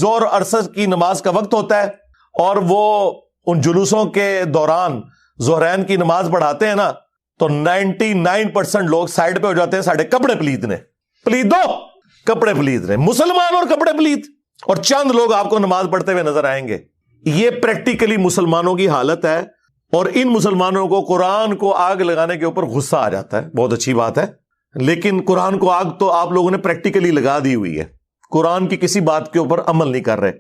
ظہر اور عصر کی نماز کا وقت ہوتا ہے اور وہ ان جلوسوں کے دوران ظہرین کی نماز پڑھاتے ہیں نا تو 99% لوگ سائڈ پہ ہو جاتے ہیں، ساڑھے کپڑے پلیدنے، پلیدو کپڑے پلیدنے، مسلمان اور کپڑے پلید، اور چند لوگ آپ کو نماز پڑھتے ہوئے نظر آئیں گے۔ یہ پریکٹیکلی مسلمانوں کی حالت ہے، اور ان مسلمانوں کو قرآن کو آگ لگانے کے اوپر غصہ آ جاتا ہے۔ بہت اچھی بات ہے، لیکن قرآن کو آگ تو آپ لوگوں نے پریکٹیکلی لگا دی ہوئی ہے، قرآن کی کسی بات کے اوپر عمل نہیں کر رہے۔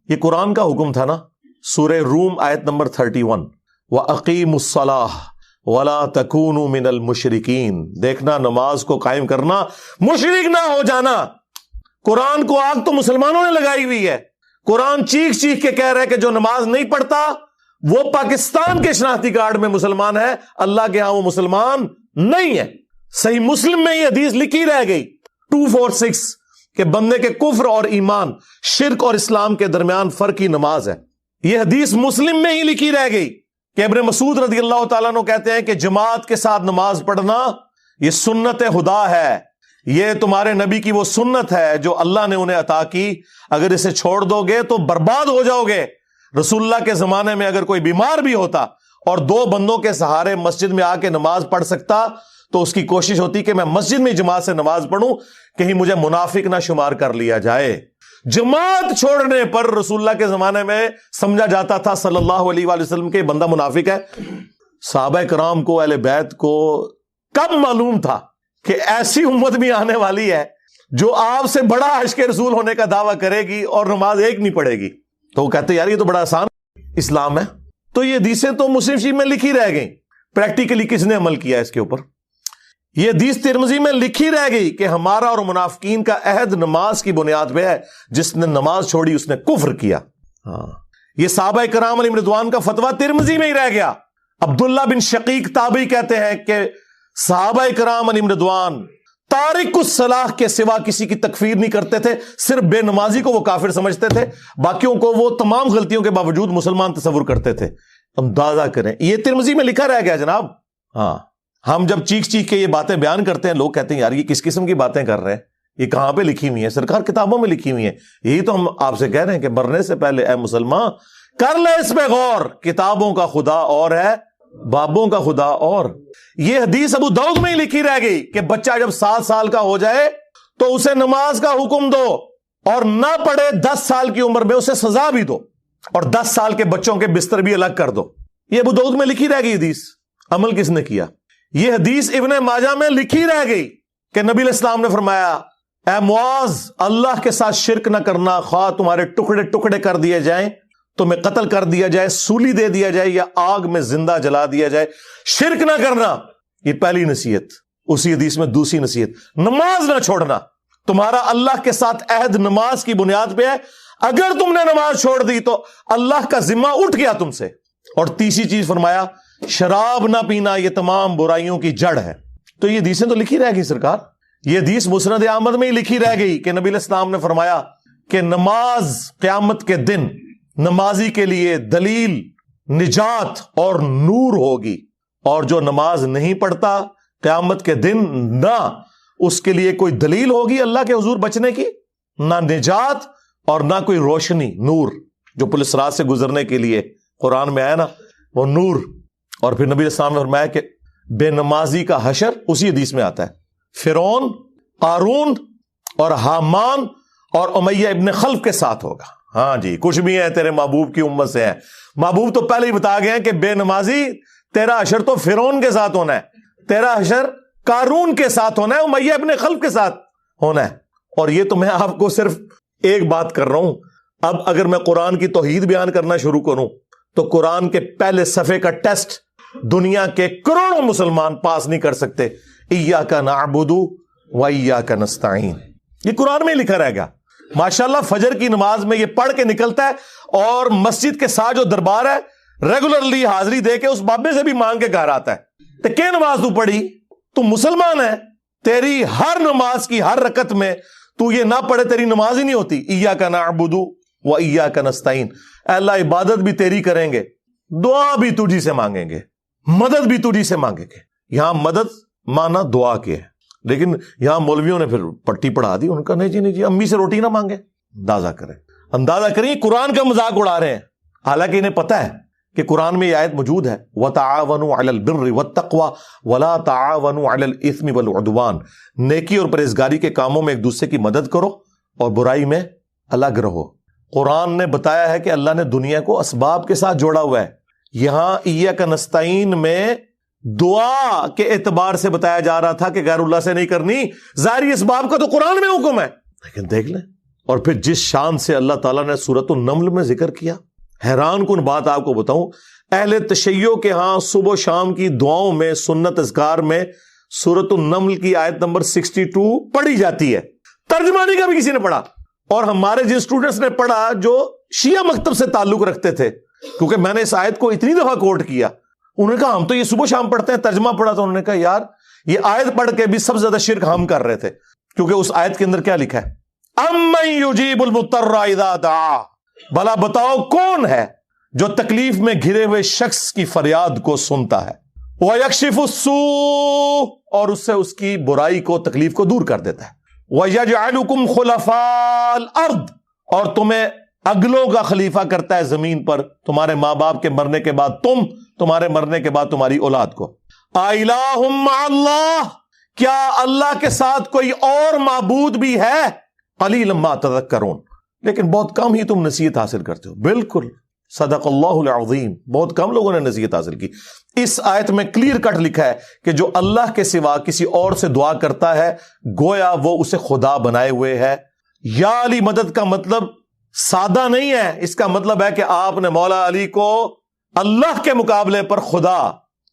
یہ قرآن کا حکم تھا نا، سورہ روم آیت نمبر 31، وَأَقِيمُوا الصَّلَاةَ وَلَا تَكُونُوا مِنَ الْمُشْرِكِينَ، دیکھنا نماز کو قائم کرنا، مشرک نہ ہو جانا۔ قرآن کو آگ تو مسلمانوں نے لگائی ہوئی ہے۔ قرآن چیخ چیخ کے کہہ رہا ہے کہ جو نماز نہیں پڑھتا وہ پاکستان کے شناختی کارڈ میں مسلمان ہے، اللہ کے ہاں وہ مسلمان نہیں ہے۔ صحیح مسلم میں یہ حدیث لکھی رہ گئی 246 کہ بندے کے کفر اور ایمان، شرک اور اسلام کے درمیان فرق کی نماز ہے۔ یہ حدیث مسلم میں ہی لکھی رہ گئی کہ ابن مسعود رضی اللہ تعالیٰ عنہ کہتے ہیں کہ جماعت کے ساتھ نماز پڑھنا یہ سنت خدا ہے، یہ تمہارے نبی کی وہ سنت ہے جو اللہ نے انہیں عطا کی، اگر اسے چھوڑ دو گے تو برباد ہو جاؤ گے۔ رسول اللہ کے زمانے میں اگر کوئی بیمار بھی ہوتا اور 2 بندوں کے سہارے مسجد میں آ کے نماز پڑھ سکتا تو اس کی کوشش ہوتی کہ میں مسجد میں جماعت سے نماز پڑھوں، کہیں مجھے منافق نہ شمار کر لیا جائے۔ جماعت چھوڑنے پر رسول اللہ کے زمانے میں سمجھا جاتا تھا صلی اللہ علیہ وآلہ وسلم کے بندہ منافق ہے۔ صحابہ کرام کو، اہل بیت کو کب معلوم تھا کہ ایسی امت بھی آنے والی ہے جو آپ سے بڑا عشق رسول ہونے کا دعویٰ کرے گی اور نماز ایک نہیں پڑھے گی؟ تو وہ کہتے یار یہ تو بڑا آسان اسلام ہے۔ تو یہ حدیثیں تو مسلم شریف میں لکھی رہ گئیں، پریکٹیکلی کس نے عمل کیا اس کے اوپر؟ یہ حدیث ترمذی میں لکھی رہ گئی کہ ہمارا اور منافقین کا عہد نماز کی بنیاد پہ ہے، جس نے نماز چھوڑی اس نے کفر کیا۔ یہ صحابہ کرام علیہم رضوان کا فتویٰ ترمذی میں ہی رہ گیا۔ عبداللہ بن شقیق تابعی کہتے ہیں کہ صحابہ کرام علیہم رضوان تارک الصلاح کے سوا کسی کی تکفیر نہیں کرتے تھے، صرف بے نمازی کو وہ کافر سمجھتے تھے، باقیوں کو وہ تمام غلطیوں کے باوجود مسلمان تصور کرتے تھے۔ اندازہ کریں، یہ ترمذی میں لکھا رہ گیا جناب۔ ہم جب چیخ چیخ کے یہ باتیں بیان کرتے ہیں، لوگ کہتے ہیں یار یہ کس قسم کی باتیں کر رہے ہیں، یہ کہاں پہ لکھی ہوئی ہیں؟ سرکار کتابوں میں لکھی ہوئی ہیں۔ یہی تو ہم آپ سے کہہ رہے ہیں کہ مرنے سے پہلے اے مسلمان کر لے اس پہ غور، کتابوں کا خدا اور ہے، بابوں کا خدا اور۔ یہ حدیث ابو داؤد میں ہی لکھی رہ گئی کہ بچہ جب 7 سال کا ہو جائے تو اسے نماز کا حکم دو، اور نہ پڑھے 10 سال کی عمر میں اسے سزا بھی دو، اور 10 سال کے بچوں کے بستر بھی الگ کر دو۔ یہ ابو داؤد میں لکھی رہ گئی حدیث، عمل کس نے کیا؟ یہ حدیث ابن ماجہ میں لکھی رہ گئی کہ نبی علیہ السلام نے فرمایا اے معاذ، اللہ کے ساتھ شرک نہ کرنا، خواہ تمہارے ٹکڑے ٹکڑے کر دیے جائیں، تمہیں قتل کر دیا جائے، سولی دے دیا جائے، یا آگ میں زندہ جلا دیا جائے، شرک نہ کرنا۔ یہ پہلی نصیحت۔ اسی حدیث میں دوسری نصیحت، نماز نہ چھوڑنا۔ تمہارا اللہ کے ساتھ عہد نماز کی بنیاد پہ ہے، اگر تم نے نماز چھوڑ دی تو اللہ کا ذمہ اٹھ گیا تم سے۔ اور تیسری چیز فرمایا شراب نہ پینا، یہ تمام برائیوں کی جڑ ہے۔ تو یہ حدیثیں تو لکھی رہ گئی سرکار۔ یہ حدیث مسند احمد میں ہی لکھی رہ گئی کہ نبی علیہ السلام نے فرمایا کہ نماز قیامت کے دن نمازی کے لیے دلیل، نجات اور نور ہوگی، اور جو نماز نہیں پڑھتا قیامت کے دن نہ اس کے لیے کوئی دلیل ہوگی اللہ کے حضور بچنے کی، نہ نجات اور نہ کوئی روشنی، نور جو پولیس رات سے گزرنے کے لیے قرآن میں آیا نا وہ نور۔ اور پھر نبی علیہ السلام نے فرمایا کہ بے نمازی کا حشر اسی حدیث میں آتا ہے، فرعون، قارون اور حامان اور امیہ ابن خلف کے ساتھ ہوگا۔ ہاں جی، کچھ بھی ہے تیرے محبوب کی امت سے ہے۔ محبوب تو پہلے ہی بتا گئے ہیں کہ بے نمازی تیرا حشر تو فرعون کے ساتھ ہونا ہے، تیرا حشر قارون کے ساتھ ہونا ہے، امیہ ابن خلف کے ساتھ ہونا ہے۔ اور یہ تو میں آپ کو صرف ایک بات کر رہا ہوں۔ اب اگر میں قرآن کی توحید بیان کرنا شروع کروں تو قرآن کے پہلے صفحے کا ٹیسٹ دنیا کے کروڑوں مسلمان پاس نہیں کر سکتے۔ ایاک نعبد و ایاک نستعین، یہ قرآن میں ہی لکھا رہ گیا۔ ماشاءاللہ فجر کی نماز میں یہ پڑھ کے نکلتا ہے، اور مسجد کے ساتھ جو دربار ہے ریگولرلی حاضری دے کے اس بابے سے بھی مانگ کے گھر آتا ہے۔ تو کیا نماز تو پڑھی؟ تو مسلمان ہے، تیری ہر نماز کی ہر رکعت میں تو یہ نہ پڑھے تیری نماز ہی نہیں ہوتی۔ ایاک نعبد و ایاک نستعین، اے اللہ عبادت بھی تیری کریں گے، دعا بھی تجھی سے مانگیں گے، مدد بھی تجھی سے مانگیں گے۔ یہاں مدد مانا دعا کے ہے، لیکن یہاں مولویوں نے پھر پٹی پڑھا دی، ان کا نہیں جی نہیں جی، امی سے روٹی نہ مانگے، اندازہ کریں۔ اندازہ کریے قرآن کا مذاق اڑا رہے ہیں، حالانکہ انہیں پتہ ہے کہ قرآن میں یہ آیت موجود ہے وَتَعَاوَنُوا عَلَى الْبِرِّ وَالتَّقْوَى وَلَا تَعَاوَنُوا عَلَى الْإِثْمِ وَالْعُدْوَانِ، نیکی اور پرہیزگاری کے کاموں میں ایک دوسرے کی مدد کرو اور برائی میں الگ رہو۔ قرآن نے بتایا ہے کہ اللہ نے دنیا کو اسباب کے ساتھ جوڑا ہوا ہے۔ یہاں ایاک نستعین میں دعا کے اعتبار سے بتایا جا رہا تھا کہ غیر اللہ سے نہیں کرنی، ظاہری اسباب کا تو قرآن میں حکم ہے، لیکن دیکھ لیں۔ اور پھر جس شان سے اللہ تعالیٰ نے سورۃ النمل میں ذکر کیا، حیران کن بات آپ کو بتاؤں، اہل تشیع کے ہاں صبح و شام کی دعاؤں میں، سنت اذکار میں سورۃ النمل کی آیت نمبر 62 پڑھی جاتی ہے، ترجمہ نہیں کبھی کسی نے پڑھا۔ اور ہمارے جن اسٹوڈنٹس نے پڑھا جو شیعہ مکتب سے تعلق رکھتے تھے، کیونکہ میں نے اس آیت کو اتنی دفعہ کوٹ کیا، انہوں نے کہا ہم تو یہ صبح شام پڑھتے ہیں، ترجمہ پڑھا تو انہوں نے کہا یار یہ آیت پڑھ کے بھی سب سے زیادہ شرک ہم کر رہے تھے، کیونکہ اس آیت کے اندر کیا لکھا ہے؟ اَمَّن يُجِيبُ الْمُضْطَرَّ اِذَا دَعَاهُ، بھلا بتاؤ کون ہے جو تکلیف میں گھرے ہوئے شخص کی فریاد کو سنتا ہے، وَيَكْشِفُ السُّوءَ، اور اس سے اس کی برائی کو، تکلیف کو دور کر دیتا ہے، وَيَجْعَلُكُمْ خُلَفَاءَ الْأَرْضِ، اور تمہیں اگلوں کا خلیفہ کرتا ہے زمین پر، تمہارے ماں باپ کے مرنے کے بعد تمہارے مرنے کے بعد تمہاری اولاد کو۔ اَإِلَٰهٌ مَّعَ اللَّهِ، کیا اللہ کے ساتھ کوئی اور معبود بھی ہے؟ قَلِيلًا مَّا تَذَكَّرُونَ، لیکن بہت کم ہی تم نصیحت حاصل کرتے ہو۔ بالکل صدق اللہ العظیم، بہت کم لوگوں نے نصیحت حاصل کی۔ اس آیت میں کلیئر کٹ لکھا ہے کہ جو اللہ کے سوا کسی اور سے دعا کرتا ہے گویا وہ اسے خدا بنائے ہوئے ہے۔ یا علی مدد کا مطلب سادہ نہیں ہے، اس کا مطلب ہے کہ آپ نے مولا علی کو اللہ کے مقابلے پر خدا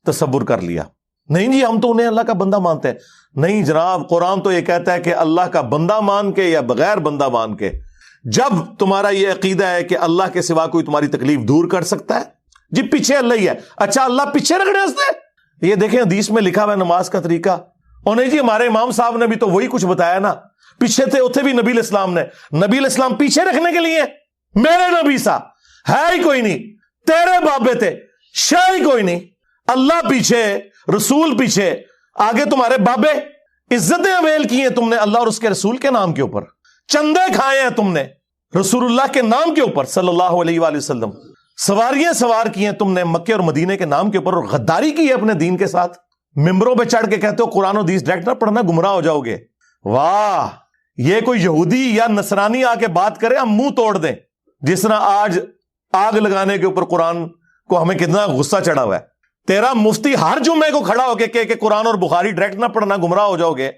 تصور کر لیا۔ نہیں جی ہم تو انہیں اللہ کا بندہ مانتے ہیں، نہیں جناب، قرآن تو یہ کہتا ہے کہ اللہ کا بندہ مان کے یا بغیر بندہ مان کے۔ جب تمہارا یہ عقیدہ ہے کہ اللہ کے سوا کوئی تمہاری تکلیف دور کر سکتا ہے، جی پیچھے اللہ ہی ہے، اچھا اللہ پیچھے رکھنے ہستے، یہ دیکھیں حدیث میں لکھا ہوا ہے نماز کا طریقہ، اور نہیں جی ہمارے امام صاحب نے بھی تو وہی کچھ بتایا نا، پیچھے تھے اتنے بھی نبی الاسلام نے، نبی الاسلام پیچھے رکھنے کے لیے، میرے نبی سا ہے ہی کوئی نہیں، تیرے بابے تھے شے ہی کوئی نہیں، اللہ پیچھے، رسول پیچھے، آگے تمہارے بابے، عزتیں اویل کی ہیں تم نے اللہ اور اس کے رسول کے نام کے اوپر، چندے کھائے ہیں تم نے رسول اللہ کے نام کے اوپر صلی اللہ علیہ وآلہ وسلم، سواریاں سوار کی ہیں تم نے مکے اور مدینے کے نام کے اوپر، اور غداری کی ہے اپنے دین کے ساتھ، ممبروں پہ چڑھ کے کہتے ہو قرآن و حدیث ڈائریکٹ نہ پڑھنا گمراہ ہو جاؤ گے۔ واہ، یہ کوئی یہودی یا نصرانی آ کے بات کرے ہم منہ توڑ دیں، جس طرح آج آگ لگانے کے اوپر قرآن کو ہمیں کتنا غصہ چڑھا ہوا ہے۔ تیرا مفتی ہر جمعے کو کھڑا ہو کے کہ قرآن اور بخاری ڈائریکٹ نہ پڑھنا گمراہ ہو جاؤ گے،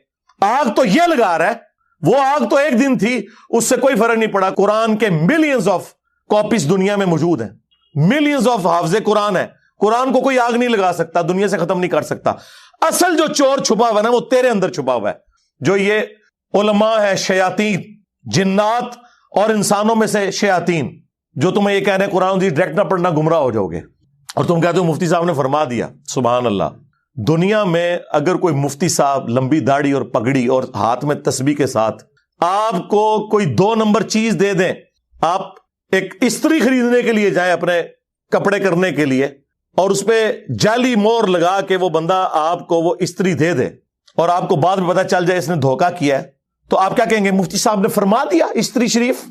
آگ تو یہ لگا رہا ہے، وہ آگ تو ایک دن تھی، اس سے کوئی فرق نہیں پڑا۔ قرآن کے ملینز آف کاپیز دنیا میں موجود ہیں، ملینز آف حافظ قرآن ہے، قرآن کو کوئی آگ نہیں لگا سکتا، دنیا سے ختم نہیں کر سکتا۔ اصل جو چور چھپا ہوا ہے نا وہ تیرے اندر چھپا ہوا ہے، جو یہ علماء ہے، شیاطین، جنات اور انسانوں میں سے شیاطین، جو تمہیں یہ کہنے قرآن حدیث ڈائریکٹ نہ پڑھنا گمراہ ہو جاؤ گے، اور تم کہتے ہو مفتی صاحب نے فرما دیا۔ سبحان اللہ، دنیا میں اگر کوئی مفتی صاحب لمبی داڑھی اور پگڑی اور ہاتھ میں تسبیح کے ساتھ آپ کو کوئی 2 نمبر چیز دے دیں، آپ ایک استری خریدنے کے لیے جائیں اپنے کپڑے کرنے کے لیے، اور اس پہ جعلی مور لگا کے وہ بندہ آپ کو وہ استری دے دے، اور آپ کو بعد میں پتا چل جائے اس نے دھوکہ کیا ہے، تو آپ کیا کہیں گے؟ مفتی صاحب نے فرما دیا استری شریف۔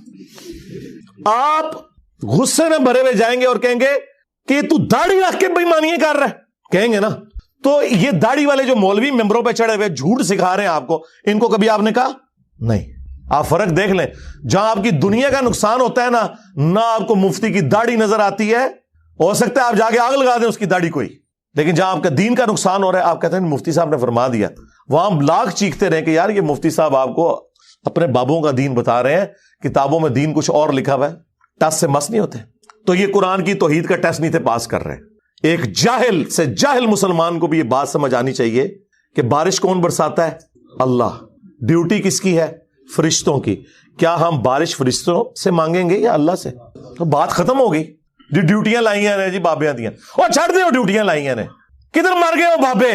آپ غصے میں بھرے ہوئے جائیں گے اور کہیں گے کہ تو داڑھی رکھ کے بےایمانیاں کر رہا ہے، کہیں گے نا۔ تو یہ داڑھی والے جو مولوی ممبروں پہ چڑھے ہوئے جھوٹ سکھا رہے ہیں آپ کو، ان کو کبھی آپ نے کہا نہیں؟ آپ فرق دیکھ لیں، جہاں آپ کی دنیا کا نقصان ہوتا ہے نہ آپ کو مفتی کی داڑھی نظر آتی ہے، ہو سکتا ہے آپ جا کے آگ لگا دیں اس کی داڑھی کوئی، لیکن جہاں آپ کا دین کا نقصان ہو رہا ہے آپ کہتے ہیں مفتی صاحب نے فرما دیا، وہاں لاکھ چیختے رہے کہ یار یہ مفتی صاحب آپ کو اپنے بابوں کا دین بتا رہے ہیں، کتابوں میں دین کچھ اور لکھا ہوا ہے، ٹس سے مس نہیں ہوتے۔ تو یہ قرآن کی توحید کا ٹیسٹ نہیں تھے پاس کر رہے۔ ایک جاہل سے جاہل مسلمان کو بھی یہ بات سمجھ آنی چاہیے کہ بارش کون برساتا ہے؟ اللہ۔ ڈیوٹی کس کی ہے؟ فرشتوں کی۔ کیا ہم بارش فرشتوں سے مانگیں گے یا اللہ سے؟ تو بات ختم ہو گئی۔ جو ڈیوٹیاں لائی ہیں جی بابیاں دیا، اور چھڑ دیں وہ ڈیوٹیاں لائی ہیں، کدھر مر گئے وہ بابے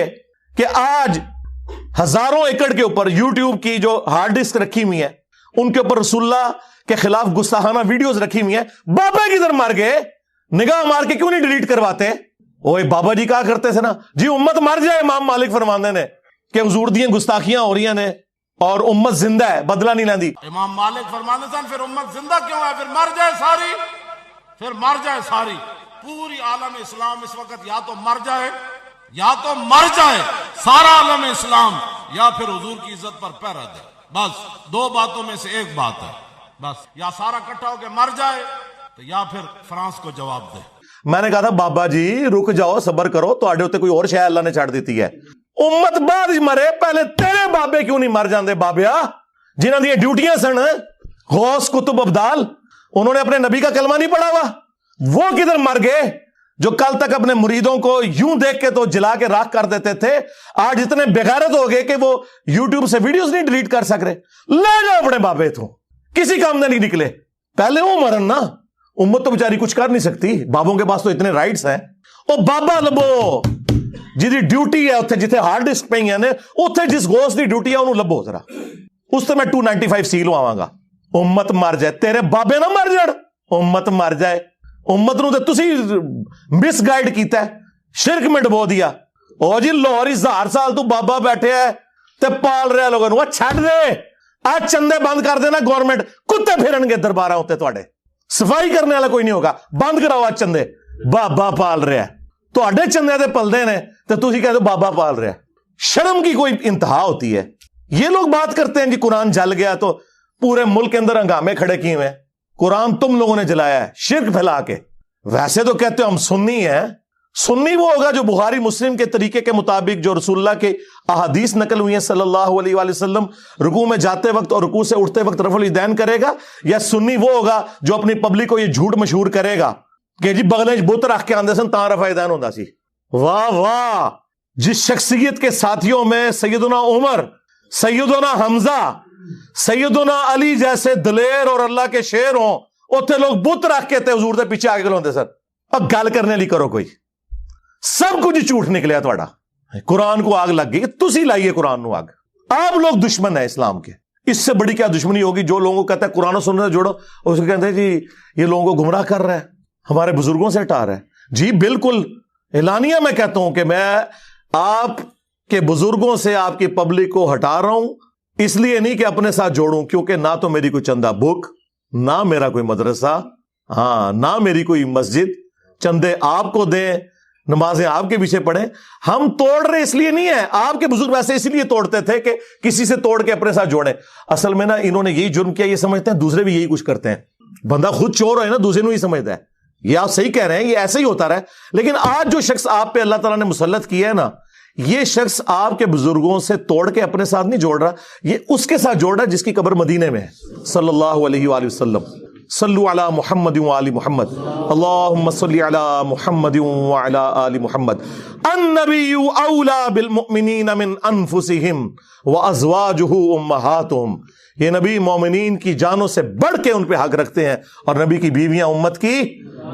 کہ آج ہزاروں ایکڑ کے اوپر یوٹیوب کی جو ہارڈ ڈسک رکھی ہوئی ہے ان کے اوپر رسول اللہ کے خلاف گستاخانہ ویڈیوز رکھی ہوئی ہیں، بابے کدھر مر گئے؟ نگاہ مار کے کیوں نہیں ڈیلیٹ کرواتے؟ اوے بابا جی کہا کرتے تھے نا جی امت مر جائے، امام مالک فرماندے نے کہ حضور دیاں گستاخیاں ہو رہی ہیں نے، اور امت زندہ ہے, بدلہ نہیں لیندی. امام مالک فرماتے ہیں پھر امت زندہ کیوں ہے, پھر مر جائے ساری, پھر مر جائے ساری. پوری عالم اسلام اس وقت یا تو مر جائے, یا تو مر جائے سارا عالم اسلام, یا پھر حضور کی عزت پر پہ رہ دے. بس دو باتوں میں سے ایک بات ہے, بس یا سارا اکٹھا ہو کے مر جائے تو یا پھر فرانس کو جواب دے. میں نے کہا تھا بابا جی رک جاؤ, صبر کرو, تو آڈے ہوتے کوئی اور شے اللہ نے چھاڑ دیتی ہے. امت بعد ہی مرے, پہلے تیرے بابے کیوں نہیں مر جاندے بابیا, جنہاں دی ڈیوٹیاں سن, غوث کتب ابدال, انہوں نے اپنے نبی کا کلمہ نہیں پڑھا ہوا, وہ کدھر مر گئے؟ جو کل تک اپنے مریدوں کو یوں دیکھ کے تو جلا کے راکھ کر دیتے تھے, آج اتنے بغیرت ہو گئے کہ وہ یوٹیوب سے ویڈیوز نہیں ڈیلیٹ کر سک رہے. لے جاؤ اپنے بابے تو, کسی کام میں نہیں نکلے, پہلے وہ مرن نا. امت تو بیچاری کچھ کر نہیں سکتی, بابوں کے پاس تو اتنے رائٹس ہیں. او بابا لبو جی ڈیوٹی ہے اتنے, جتنے ہارڈ ڈسک پہ ہیں اتنے جس غوث دی ڈیوٹی ہے انہوں لبو ذرا, اس سے میں 295 سیل آواں گا. امت مر جائے, تیرے بابے نہ مر جڑ, امت مر جائے. امت نو تے تسی مس گائیڈ کیتا ہے, شرک میں ڈبو دیا. او جی لاہور 1000 سال تو بابا بیٹھے ہے تے پال رہے لوگوں نو, چھڈ دے, آج چندے بند کر دینا گورنمنٹ, کتے پھرن گے درباراں تے تواڈے, صفائی کرنے والا کوئی نہیں ہوگا, بند کراؤ آج چندے. بابا پال رہا ہے, تواڈے چندے تے پلدے نے تے تسی کہتے ہو بابا پال رہا ہے. شرم کی کوئی انتہا ہوتی ہے. یہ لوگ بات کرتے ہیں جی قرآن جل گیا تو پورے ملک کے اندر ہنگامے کھڑے کیے ہوئے, قرآن تم لوگوں نے جلایا ہے شرک پھیلا کے. ویسے تو کہتے ہو ہم سنی ہیں, سنی وہ ہوگا جو بخاری مسلم کے طریقے کے مطابق جو رسول اللہ کے احادیث نقل ہوئی ہیں صلی اللہ علیہ وآلہ وسلم, رکوع میں جاتے وقت اور رکوع سے اٹھتے وقت رفع الیدین کرے گا. یا سنی وہ ہوگا جو اپنی پبلک کو یہ جھوٹ مشہور کرے گا کہ جی بغلے بت رکھ کے آندے سن تاں رفع الیدین ہوندا سی. واہ واہ, جس شخصیت کے ساتھیوں میں سیدنا عمر, سیدنا حمزہ, سیدنا علی جیسے دلیر اور اللہ کے شیر ہوں, اتنے لوگ بت رکھ کے تے حضور دے پیچھے آگے کھلوندے سن. اب گل کرنے لی کرو کوئی, سب کچھ جھوٹ نکلیا تھوڑا. قرآن کو آگ لگ گئی, تسی لائیے قرآن نو آگ. آپ لوگ دشمن ہیں اسلام کے, اس سے بڑی کیا دشمنی ہوگی؟ جو لوگوں کو کہتا ہے قرآن و سنت سے جوڑو, اس کو کہتے ہیں جی یہ لوگوں کو گمراہ کر رہا ہے, ہمارے بزرگوں سے ہٹا رہا ہے. جی بالکل اعلانیہ میں کہتا ہوں کہ میں آپ کے بزرگوں سے آپ کی پبلک کو ہٹا رہا ہوں, اس لیے نہیں کہ اپنے ساتھ جوڑوں, کیونکہ نہ تو میری کوئی چندہ بک, نہ میرا کوئی مدرسہ, ہاں نہ میری کوئی مسجد. چندے آپ کو دیں, نمازیں آپ کے پیچھے پڑھیں. ہم توڑ رہے اس لیے نہیں ہے, آپ کے بزرگ ویسے اسی لیے توڑتے تھے کہ کسی سے توڑ کے اپنے ساتھ جوڑیں. اصل میں نا انہوں نے یہی جرم کیا, یہ سمجھتے ہیں دوسرے بھی یہی کچھ کرتے ہیں. بندہ خود چور ہے نا, دوسرے نو ہی سمجھتا ہے. یہ آپ صحیح کہہ رہے ہیں, یہ ایسے ہی ہوتا رہا. لیکن آج جو شخص آپ پہ اللہ تعالیٰ نے مسلط کیا ہے نا, یہ شخص آپ کے بزرگوں سے توڑ کے اپنے ساتھ نہیں جوڑ رہا, یہ اس کے ساتھ جوڑ رہا ہے جس کی قبر مدینے میں ہے صلی اللہ علیہ وآلہ وسلم. صلو علی محمد وآل محمد, اللہم صلی علی محمد وعلی آل محمد. النبی اولا بالمؤمنین من انفسہم وازواجہ امہاتہم. یہ نبی مومنین کی جانوں سے بڑھ کے ان پہ حق رکھتے ہیں, اور نبی کی بیویاں امت کی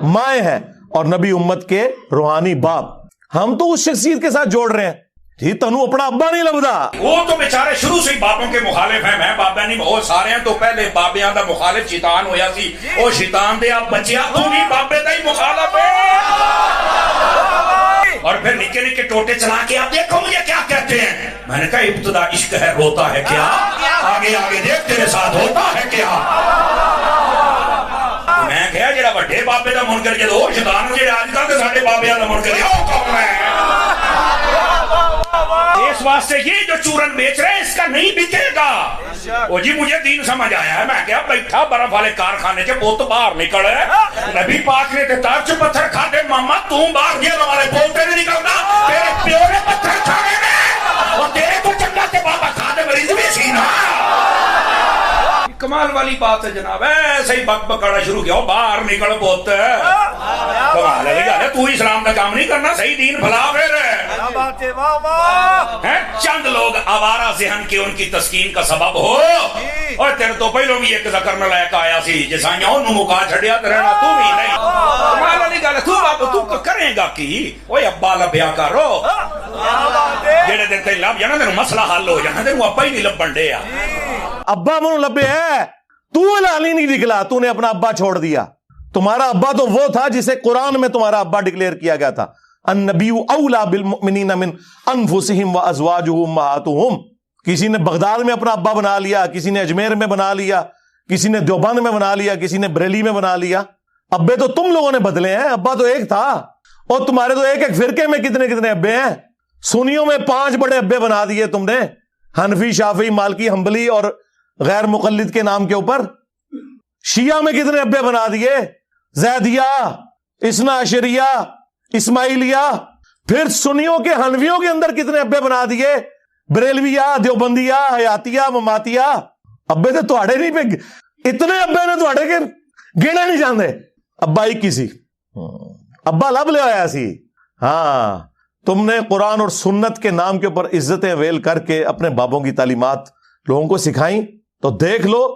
مائیں ہیں, اور نبی امت کے روحانی باپ. ہم تو اس شخصیت کے ساتھ جوڑ رہے ہیں جی, تنو اپنا ابا نہیں لبدا. وہ تو بیچارے شروع سے ہی باپوں کے مخالف ہیں. میں بابا نہیں بہت سارے ہیں, تو پہلے بابیاں دا مخالف شیطان ہویا سی. او شیطان دے آپ بچیا, تو بھی بابے دا ہی مخالف ہے. اور پھر نکے نکے ٹوٹے چلا کے آپ دیکھو مجھے کیا کہتے ہیں. میں نے کہا ابتدا عشق ہے, روتا ہے کیا, آگے آگے دیکھ تیرے ساتھ ہوتا ہے کیا. میں کہا جڑا بڑے بابے دا منکر جدو شیطان جڑے آج کل تے ساڈے بابیاں دا منکر ہے, او کون ہے؟ اس واسطے یہ جو چورن بیچ رہے ہیں اس کا نہیں بکے گا. وہ جی مجھے دین سمجھ آیا ہے. میں کہا بیٹھا برف والے کارخانے سے بہت باہر نکل ہے, نبی پاک نے تار سے پتھر کھا دے, ماما تم باہر دیا والے بولتے نہیں نکلتا, تیرے پیو نے پتھر کھانے میں, اور تیرے کو چنگا سے بابا کھا دے مریض بھی سی نا. کمال والی بات ہے جناب, ایسے ہی بک بکانا شروع کیا, باہر نکل بہت کمال ہے. تو اسلام کا کام نہیں کرنا, صحیح دین بھلا پھر. چند لوگ آوارہ ذہن کے ان کی تسکین کا سبب ہو, اور تیرے تو پہلوں بھی ایک ذکر میں لے کے آیا سی جسائیاں انہوں مکا چھڑیا ترہنا تو بھی نہیں. کمال والی گل ہے, تو بابا تو کریں گا کی, اوہ ابا لبیا کرو, جیڑے دن تے لب جانا تینوں مسئلہ حل ہو جانا, تینوں ابا ہی نہیں لبن دے. ابا منو لبے ہے, تو اعلانی نہیں نکلا, تو نے اپنا ابا چھوڑ دیا. تمہارا ابا تو وہ تھا جسے قرآن میں تمہارا ابا ڈکلیئر کیا گیا تھا, النبی اولا بالمؤمنین من انفسہم وازواجہ امہاتہم. کسی نے بغداد میں اپنا ابا بنا لیا, کسی نے اجمیر میں بنا لیا, کسی نے دیوبند میں بنا لیا, کسی نے بریلی میں بنا لیا. ابے تو تم لوگوں نے بدلے ہیں, ابا تو ایک تھا. اور تمہارے تو ایک ایک فرقے میں کتنے کتنے ابے ہیں. سنیوں میں 5 بڑے ابے بنا دیے تم نے, حنفی, شافعی, مالکی, حنبلی اور غیر مقلد کے نام کے اوپر. شیعہ میں کتنے ابے بنا دیے, زیدیہ, اثنا عشریہ, اسماعیلیہ. پھر سنیوں کے حنفیوں کے اندر کتنے ابے بنا دیے, بریلویہ, دیوبندیہ, حیاتیہ, مماتیہ. ابے تو تھوڑے نہیں پہ, اتنے ابے نے تھوڑے کے گنے نہیں جاندے. ابا ایک کسی ابا لب لے آیا سی. ہاں, تم نے قرآن اور سنت کے نام کے اوپر عزتیں ویل کر کے اپنے بابوں کی تعلیمات لوگوں کو سکھائیں. تو دیکھ لو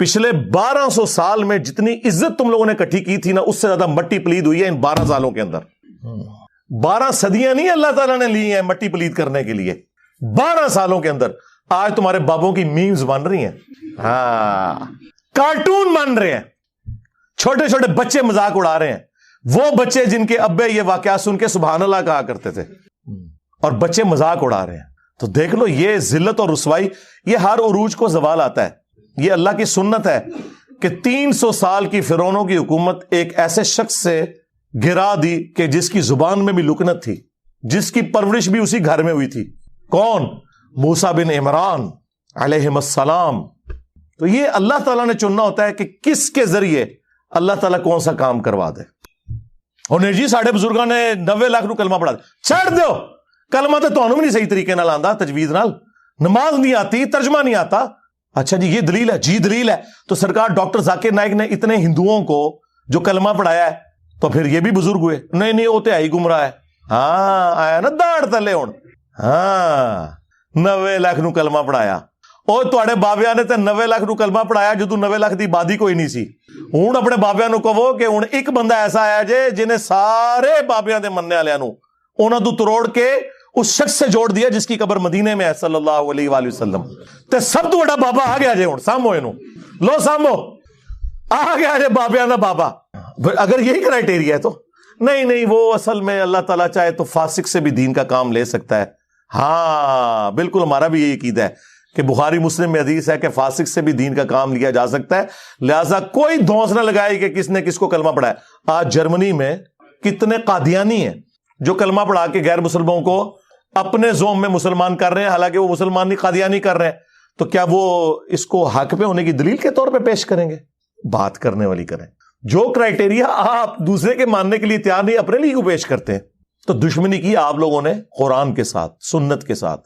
پچھلے 1200 سال میں جتنی عزت تم لوگوں نے اکٹھی کی تھی نا, اس سے زیادہ مٹی پلید ہوئی ہے ان 12 سالوں کے اندر. 12 صدیاں نہیں اللہ تعالیٰ نے لی ہیں مٹی پلید کرنے کے لیے. 12 سالوں کے اندر آج تمہارے بابوں کی میمز بن رہی ہیں. ہاں, کارٹون بن رہے ہیں, چھوٹے چھوٹے بچے مذاق اڑا رہے ہیں. وہ بچے جن کے ابے یہ واقعات سن کے سبحان اللہ کہا کرتے تھے, اور بچے مذاق اڑا رہے ہیں. تو دیکھ لو یہ ذلت اور رسوائی, یہ ہر عروج کو زوال آتا ہے. یہ اللہ کی سنت ہے کہ 300 سال کی فرعونوں کی حکومت ایک ایسے شخص سے گرا دی کہ جس کی زبان میں بھی لکنت تھی, جس کی پرورش بھی اسی گھر میں ہوئی تھی. کون؟ موسیٰ بن عمران علیہ السلام. تو یہ اللہ تعالیٰ نے چننا ہوتا ہے کہ کس کے ذریعے اللہ تعالیٰ کون سا کام کروا دے. اور نہیں جی ساڑھے بزرگاں نے 90 لاکھ نو کلمہ پڑھا دے. چھڑ دیو, کلمہ تو تانوں بھی نہیں صحیح طریقے نال آندا, تجوید نال. نماز نہیں آتی, ترجمہ نہیں آتا. اچھا جی یہ دلیل ہے, جی دلیل ہے. تو سرکار ڈاکٹر ذاکر نائک نے اتنے ہندوؤں کو جو کلمہ پڑھایا ہے, تو پھر یہ بھی بزرگ ہوئے. نہیں وہ تو ہے ہی گمراہ ہے. ہاں آیا نا داڑ تلے ہون. ہاں 90 لاکھ نو کلمہ پڑھایا. اور تواڈے بابیاں نے تے 90 لاکھ نو کلمہ پڑھایا جدوں 90 لاکھ دی آبادی کوئی نہیں سی. ہوں اپنے بابیاں نو کہو کہ ہوں ایک بندہ ایسا آیا جے جنہیں سارے بابیاں دے مننے والےاں نو انہاں تو تروڑ کے اس شخص سے جوڑ دیا جس کی قبر مدینے میں ہے صلی اللہ علیہ وآلہ وسلم. تے سب تو بڑا بابا آ گیا جے ہوں, سامو اینو لو سامو, آ گیا جے بابیاں دا بابا. اگر یہی کرائٹیریا ہے تو نہیں وہ اصل میں اللہ تعالیٰ چاہے تو فاسق سے بھی دین کا کام لے سکتا ہے. ہاں بالکل, ہمارا بھی یہی عقیدہ ہے کہ بخاری مسلم میں حدیث ہے کہ فاسق سے بھی دین کا کام لیا جا سکتا ہے. لہذا کوئی دھونس نہ لگائے کہ کس نے کس کو کلمہ پڑھا ہے. آج جرمنی میں کتنے قادیانی ہیں جو کلمہ پڑھا کے غیر مسلمانوں کو اپنے زوم میں مسلمان کر رہے ہیں, حالانکہ وہ مسلمان نہیں قادیانی کر رہے ہیں. تو کیا وہ اس کو حق پہ ہونے کی دلیل کے طور پہ پیش کریں گے؟ بات کرنے والی کریں. جو کرائٹیریا آپ دوسرے کے ماننے کے لیے تیار نہیں اپنے لیے کو پیش کرتے ہیں. تو دشمنی کی آپ لوگوں نے قرآن کے ساتھ, سنت کے ساتھ.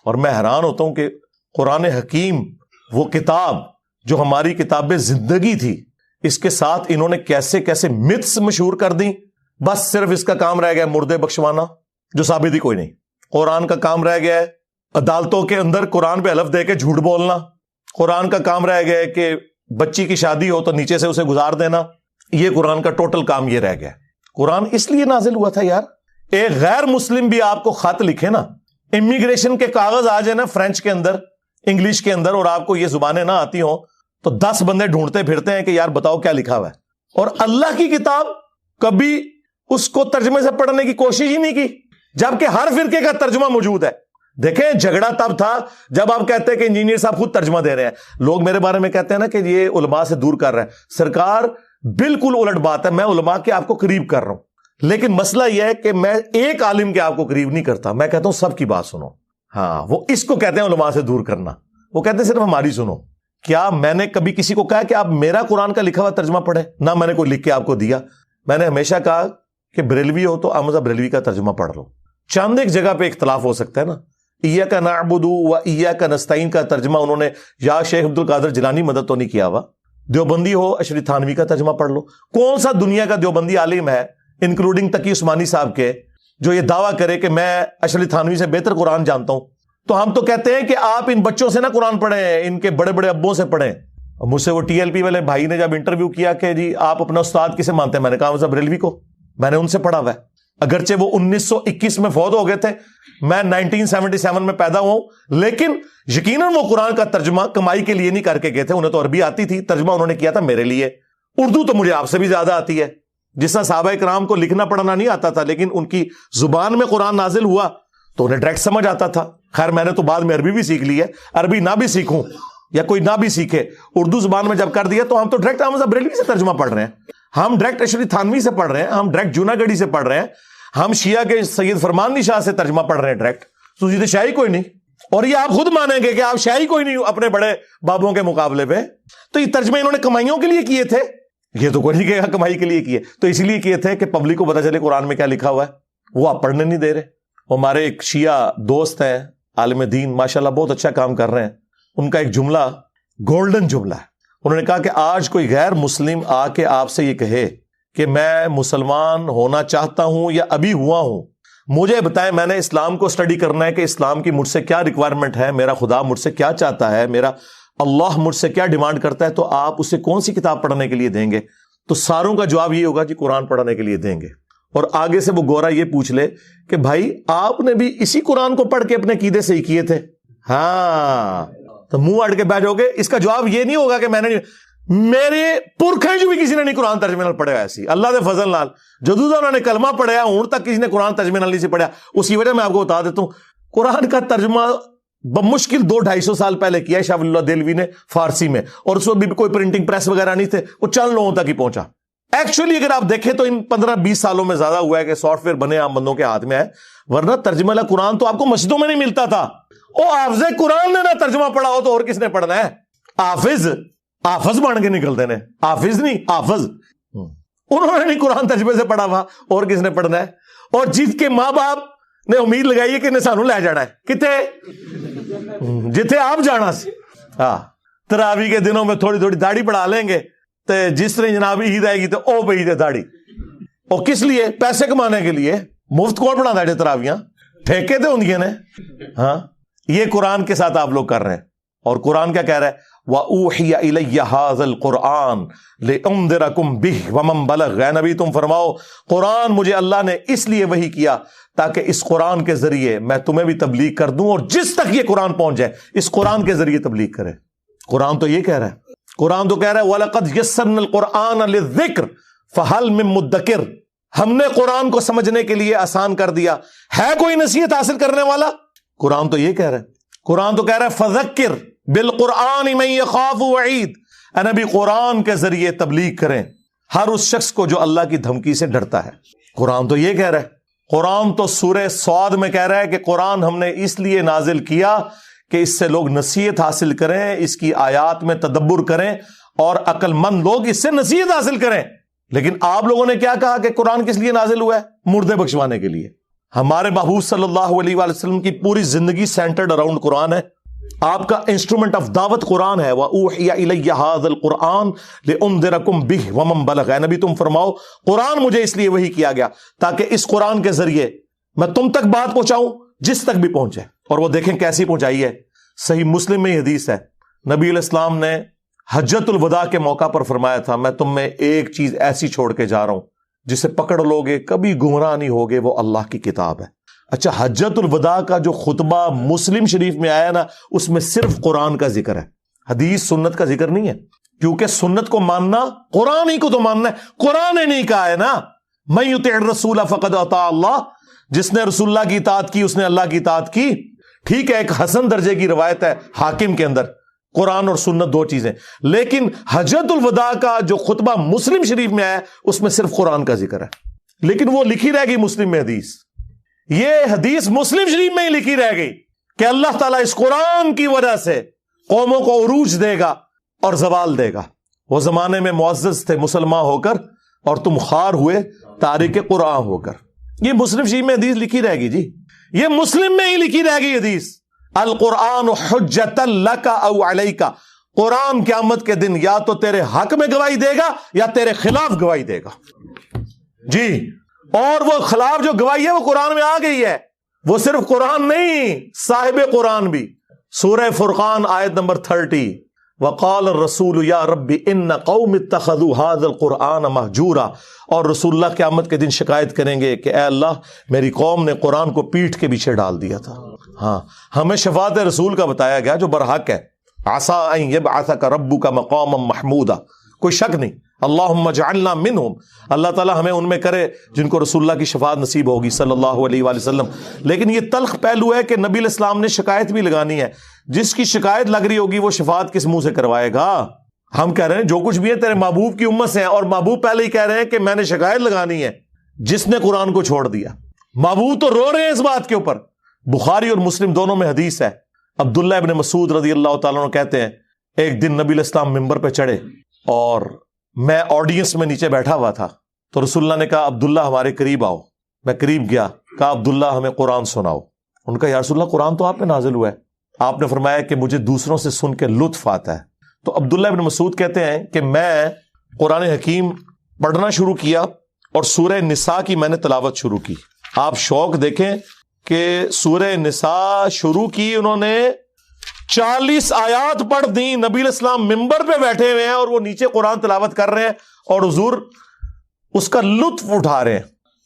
اور میں حیران ہوتا ہوں کہ قرآن حکیم وہ کتاب جو ہماری کتاب زندگی تھی, اس کے ساتھ انہوں نے کیسے کیسے متس مشہور کر دیں. بس صرف اس کا کام رہ گیا مردے بخشوانا, جو ثابت ہی کوئی نہیں. قرآن کا کام رہ گیا ہے عدالتوں کے اندر قرآن پہ حلف دے کے جھوٹ بولنا. قرآن کا کام رہ گیا ہے کہ بچی کی شادی ہو تو نیچے سے اسے گزار دینا. یہ قرآن کا ٹوٹل کام یہ رہ گیا. قرآن اس لیے نازل ہوا تھا یار, ایک غیر مسلم بھی آپ کو خط لکھے نا, امیگریشن کے کاغذ آ جائے نا فرینچ کے اندر, انگلش کے اندر, اور آپ کو یہ زبانیں نہ آتی ہوں تو 10 بندے ڈھونڈتے پھرتے ہیں کہ یار بتاؤ کیا لکھا ہوا ہے. اور اللہ کی کتاب کبھی اس کو ترجمے سے پڑھنے کی کوشش ہی نہیں کی, جبکہ ہر فرقے کا ترجمہ موجود ہے. دیکھیں جھگڑا تب تھا جب آپ کہتے ہیں کہ انجینئر صاحب خود ترجمہ دے رہے ہیں. لوگ میرے بارے میں کہتے ہیں نا کہ یہ علماء سے دور کر رہے ہیں. سرکار بالکل الٹ بات ہے, میں علماء کے آپ کو قریب کر رہا ہوں, لیکن مسئلہ یہ ہے کہ میں ایک عالم کے آپ کو قریب نہیں کرتا, میں کہتا ہوں سب کی بات سنو. ہاں وہ اس کو کہتے ہیں علماء سے دور کرنا. وہ کہتے ہیں صرف ہماری سنو. کیا میں نے کبھی کسی کو کہا کہ آپ میرا قرآن کا لکھا ہوا ترجمہ پڑھیں؟ نہ میں نے کوئی لکھ کے آپ کو دیا. میں نے ہمیشہ کہا کہ بریلوی ہو تو احمد بریلوی کا ترجمہ پڑھ لو. چند ایک جگہ پہ اختلاف ہو سکتا ہے نا. ایاک نعبد و ایاک نستعین کا ترجمہ انہوں نے یا شیخ عبد القادر جیلانی مدد تو نہیں کیا ہوا. دیوبندی ہو اشری تھانوی کا ترجمہ پڑھ لو. کون سا دنیا کا دیوبندی عالم ہے انکلوڈنگ تقی عثمانی صاحب کے جو یہ دعویٰ کرے کہ میں اشری تھانوی سے بہتر قرآن جانتا ہوں؟ تو ہم تو کہتے ہیں کہ آپ ان بچوں سے نہ قرآن پڑھیں, ان کے بڑے بڑے ابوں سے پڑھیں. مجھ سے وہ ٹی ایل پی والے بھائی نے جب انٹرویو کیا کہ جی آپ اپنا استاد کسے مانتے ہیں, میں نے کہا مذہب بریلوی کو. میں نے ان سے پڑھا ہوا ہے, اگرچہ وہ 1921 میں فوت ہو گئے تھے, میں 1977 میں پیدا ہوا ہوں, لیکن یقیناً وہ قرآن کا ترجمہ کمائی کے لیے نہیں کر کے گئے تھے. انہیں تو عربی آتی تھی, ترجمہ انہوں نے کیا تھا میرے لیے. اردو تو مجھے آپ سے بھی زیادہ آتی ہے. جس طرح صحابہ کرام کو لکھنا پڑھنا نہیں آتا تھا لیکن ان کی زبان میں قرآن نازل ہوا, تو انہیں ڈائریکٹ سمجھ آتا تھا. خیر میں نے تو بعد میں عربی بھی سیکھ لی ہے, عربی نہ بھی سیکھوں یا کوئی نہ بھی سیکھے, اردو زبان میں جب کر دیا تو ہم تو ڈائریکٹ احمد بریلوی سے ترجمہ پڑھ رہے ہیں, ہم ڈائریکٹ اشری تھانوی سے پڑھ رہے ہیں, ہم ڈائریکٹ جوناگڑھی سے پڑھ رہے ہیں, ہم شیعہ کے سید فرمان شاہ سے ترجمہ پڑھ رہے ہیں ڈائریکٹ. تو یہ شاہی کوئی نہیں, اور یہ آپ خود مانیں گے کہ آپ شاہی کوئی نہیں اپنے بڑے بابوں کے مقابلے پہ. تو یہ ترجمے انہوں نے کمائیوں کے لیے کیے تھے, یہ تو کوئی نہیں کہے گا کمائی کے لیے کیے, تو اس لیے کیے تھے کہ پبلک کو پتا چلے قرآن میں کیا لکھا ہوا ہے. وہ آپ پڑھنے نہیں دے رہے. ہمارے ایک شیعہ دوست ہیں عالم دین, ماشاءاللہ بہت اچھا کام کر رہے ہیں. ان کا ایک جملہ گولڈن جملہ ہے. انہوں نے کہا کہ آج کوئی غیر مسلم آ کے آپ سے یہ کہے کہ میں مسلمان ہونا چاہتا ہوں یا ابھی ہوا ہوں, مجھے بتائیں میں نے اسلام کو اسٹڈی کرنا ہے کہ اسلام کی مجھ سے کیا ریکوائرمنٹ ہے, میرا خدا مجھ سے کیا چاہتا ہے, میرا اللہ مجھ سے کیا ڈیمانڈ کرتا ہے, تو آپ اسے کون سی کتاب پڑھنے کے لیے دیں گے؟ تو ساروں کا جواب یہ ہوگا جی قرآن پڑھنے کے لیے دیں گے. اور آگے سے وہ گورا یہ پوچھ لے کہ بھائی آپ نے بھی اسی قرآن کو پڑھ کے اپنے عقیدے سے ہی کیے تھے؟ ہاں, تو منہ اڑ کے بیٹھو گے. اس کا جواب یہ نہیں ہوگا کہ میں نے, میرے پرکھیں جو بھی کسی نے نہیں قرآن ترجمے نال پڑھا ایسی اللہ دے فضل نال جدوں انہوں نے کلمہ پڑھیا ہوں تک کسی نے قرآن ترجمے نال نہیں سے پڑھا. اس کی وجہ میں آپ کو بتا دیتا ہوں, قرآن کا ترجمہ بمشکل 200-250 سال پہلے کیا ہے شاہ ولی اللہ دہلوی نے فارسی میں, اور اس وقت بھی کوئی پرنٹنگ پریس وغیرہ نہیں تھے, وہ چند لوگوں تک ہی پہنچا. ایکچولی اگر آپ دیکھیں تو ان 15-20 سالوں میں زیادہ ہوا ہے کہ سافٹ ویئر بنے عام بندوں کے ہاتھ میں ہے, ورنہ ترجمہ والا قرآن تو آپ کو مسجدوں میں نہیں ملتا تھا. او حافظ قرآن نے نہ ترجمہ پڑھا ہو تو اور کس نے پڑھنا ہے؟ حافظ بن کے نکلتے ہیں, حافظ نہیں حافظ. انہوں نے نہیں قرآن ترجمے سے پڑھا ہوا, اور کس نے پڑھنا ہے؟ اور جس کے ماں باپ نے امید لگائی ہے کہ سانو لے جانا ہے کتے جتھے آپ جانا سی. ہاں, تراوی کے دنوں میں تھوڑی تھوڑی داڑھی بڑھا لیں گے, تو جس طرح جناب عید آئے گی تو او پہ عید ہے داڑھی. اور کس لیے؟ پیسے کمانے کے لیے. مفت کون بنا دے تراویاں, ٹھیکے تے ہوندیاں نے. ہاں, یہ قرآن کے ساتھ آپ لوگ کر رہے ہیں. اور قرآن کیا کہہ رہا ہے؟ وَأُوحِيَ إِلَيَّ هَذَا الْقُرْآنُ لِأُنذِرَكُمْ بِهِ وَمَنْ بَلَغَ. اے نبی تم فرماؤ قرآن مجھے اللہ نے اس لیے وحی کیا تاکہ اس قرآن کے ذریعے میں تمہیں بھی تبلیغ کر دوں, اور جس تک یہ قرآن پہنچ جائے اس قرآن کے ذریعے تبلیغ کرے. قرآن تو یہ کہہ رہا ہے, قرآن تو کہہ رہا ہے وَلَقَدْ يَسَّرْنَا الْقُرْآنَ لِلذِّكْرِ فَهَلْ مِن مُدَّكِرٍ. ہم نے قرآن کو سمجھنے کے لیے آسان کر دیا, ہے کوئی نصیحت حاصل کرنے والا؟ قرآن تو یہ کہہ رہا ہے. قرآن تو کہہ رہا ہے فَذَكِّرْ بِالْقُرْآنِ مَن يَخَافُ وَعِيدٍ. اے نبی قرآن کے ذریعے تبلیغ کریں ہر اس شخص کو جو اللہ کی دھمکی سے ڈرتا ہے. قرآن تو یہ کہہ رہا ہے. قرآن تو سورہ صاد میں کہہ رہا ہے کہ قرآن ہم نے اس لیے نازل کیا کہ اس سے لوگ نصیحت حاصل کریں, اس کی آیات میں تدبر کریں, اور عقل مند لوگ اس سے نصیحت حاصل کریں. لیکن آپ لوگوں نے کیا کہا کہ قرآن کس لیے نازل ہوا ہے؟ مردے بخشوانے کے لیے. ہمارے محبوب صلی اللہ علیہ وآلہ وسلم کی پوری زندگی سینٹرڈ اراؤنڈ قرآن ہے. آپ کا انسٹرومنٹ آف دعوت قرآن ہے. وَأُوحِيَ إِلَيَّ هَذَا الْقُرْآنُ لِأُنذِرَكُمْ بِهِ وَمَنْ بَلَغَ. اے نبی تم فرماؤ قرآن مجھے اس لیے وحی کیا گیا تاکہ اس قرآن کے ذریعے میں تم تک بات پہنچاؤں جس تک بھی پہنچے. اور وہ دیکھیں کیسی پہنچائی ہے. صحیح مسلم میں یہ حدیث ہے, نبی علیہ السلام نے حجت الوداع کے موقع پر فرمایا تھا میں تم میں ایک چیز ایسی چھوڑ کے جا رہا ہوں جسے پکڑ لوگے کبھی گمراہ نہیں ہوگے, وہ اللہ کی کتاب ہے. اچھا, حجت الوداع کا جو خطبہ مسلم شریف میں آیا نا, اس میں صرف قرآن کا ذکر ہے, حدیث سنت کا ذکر نہیں ہے. کیونکہ سنت کو ماننا قرآن ہی کو تو ماننا ہے, قرآن نے نہیں کہا ہے نا من یطع الرسول فقد اطاع اللہ. جس نے رسول اللہ کی اطاعت کی اس نے اللہ کی اطاعت کی. ٹھیک ہے, ایک حسن درجے کی روایت ہے حاکم کے اندر, قرآن اور سنت دو چیزیں. لیکن حجت الوداع کا جو خطبہ مسلم شریف میں آیا اس میں صرف قرآن کا ذکر ہے. لیکن وہ لکھی رہ گئی مسلم میں حدیث, یہ حدیث مسلم شریف میں ہی لکھی رہ گئی کہ اللہ تعالیٰ اس قرآن کی وجہ سے قوموں کو عروج دے گا اور زوال دے گا. وہ زمانے میں معزز تھے مسلمان ہو کر, اور تم خوار ہوئے تارک قرآن ہو کر. یہ مسلم شریف میں حدیث لکھی رہ گئی جی, یہ مسلم میں ہی لکھی رہ گئی حدیث. القرآن حجت لک او علیک. قرآن قیامت کے دن یا تو تیرے حق میں گواہی دے گا یا تیرے خلاف گواہی دے گا جی. اور وہ خلاف جو گواہی ہے وہ قرآن میں آ گئی ہے. وہ صرف قرآن نہیں, صاحب قرآن بھی. سورہ فرقان آیت نمبر 30, وقال الرسول یا رب ان قوم اتخذوا هذا القرآن مہجورا. اور رسول اللہ قیامت کے دن شکایت کریں گے کہ اے اللہ میری قوم نے قرآن کو پیٹھ کے پیچھے ڈال دیا تھا. ہاں, ہمیں شفاعت رسول کا بتایا گیا جو برحق ہے. عسیٰ ان یبعثک ربک مقاما محمودا. کوئی شک نہیں. اللہم اجعلنا منہم, اللہ تعالیٰ ہمیں ان میں کرے جن کو رسول اللہ کی شفاعت نصیب ہوگی صلی اللہ علیہ وآلہ وسلم. لیکن یہ تلخ پہلو ہے کہ نبی علیہ السلام نے شکایت بھی لگانی ہے. جس کی شکایت لگ رہی ہوگی وہ شفاعت کس منہ سے کروائے گا؟ ہم کہہ رہے ہیں جو کچھ بھی ہے تیرے محبوب کی امت سے ہیں, اور محبوب پہلے ہی کہہ رہے ہیں کہ میں نے شکایت لگانی ہے جس نے قرآن کو چھوڑ دیا. محبوب تو رو رہے ہیں اس بات کے اوپر. بخاری اور مسلم دونوں میں حدیث ہے, عبداللہ ابن مسعود رضی اللہ تعالیٰ عنہ کہتے ہیں ایک دن نبی علیہ السلام ممبر پہ چڑھے اور میں آڈینس میں نیچے بیٹھا ہوا تھا, تو رسول اللہ نے کہا عبداللہ ہمارے قریب آؤ. میں قریب گیا, کہا عبداللہ ہمیں قرآن سناؤ. ان کا یا رسول اللہ قرآن تو آپ پہ نازل ہوا ہے. آپ نے فرمایا کہ مجھے دوسروں سے سن کے لطف آتا ہے. تو عبداللہ ابن مسعود کہتے ہیں کہ میں قرآن حکیم پڑھنا شروع کیا اور سورہ نساء کی میں نے تلاوت شروع کی. آپ شوق دیکھیں کہ سورہ نساء شروع کی, انہوں نے 40 آیات پڑھ دی. نبی علیہ السلام ممبر پہ بیٹھے ہوئے ہیں اور وہ نیچے قرآن تلاوت کر رہے ہیں اور حضور اس کا لطف اٹھا رہے ہیں.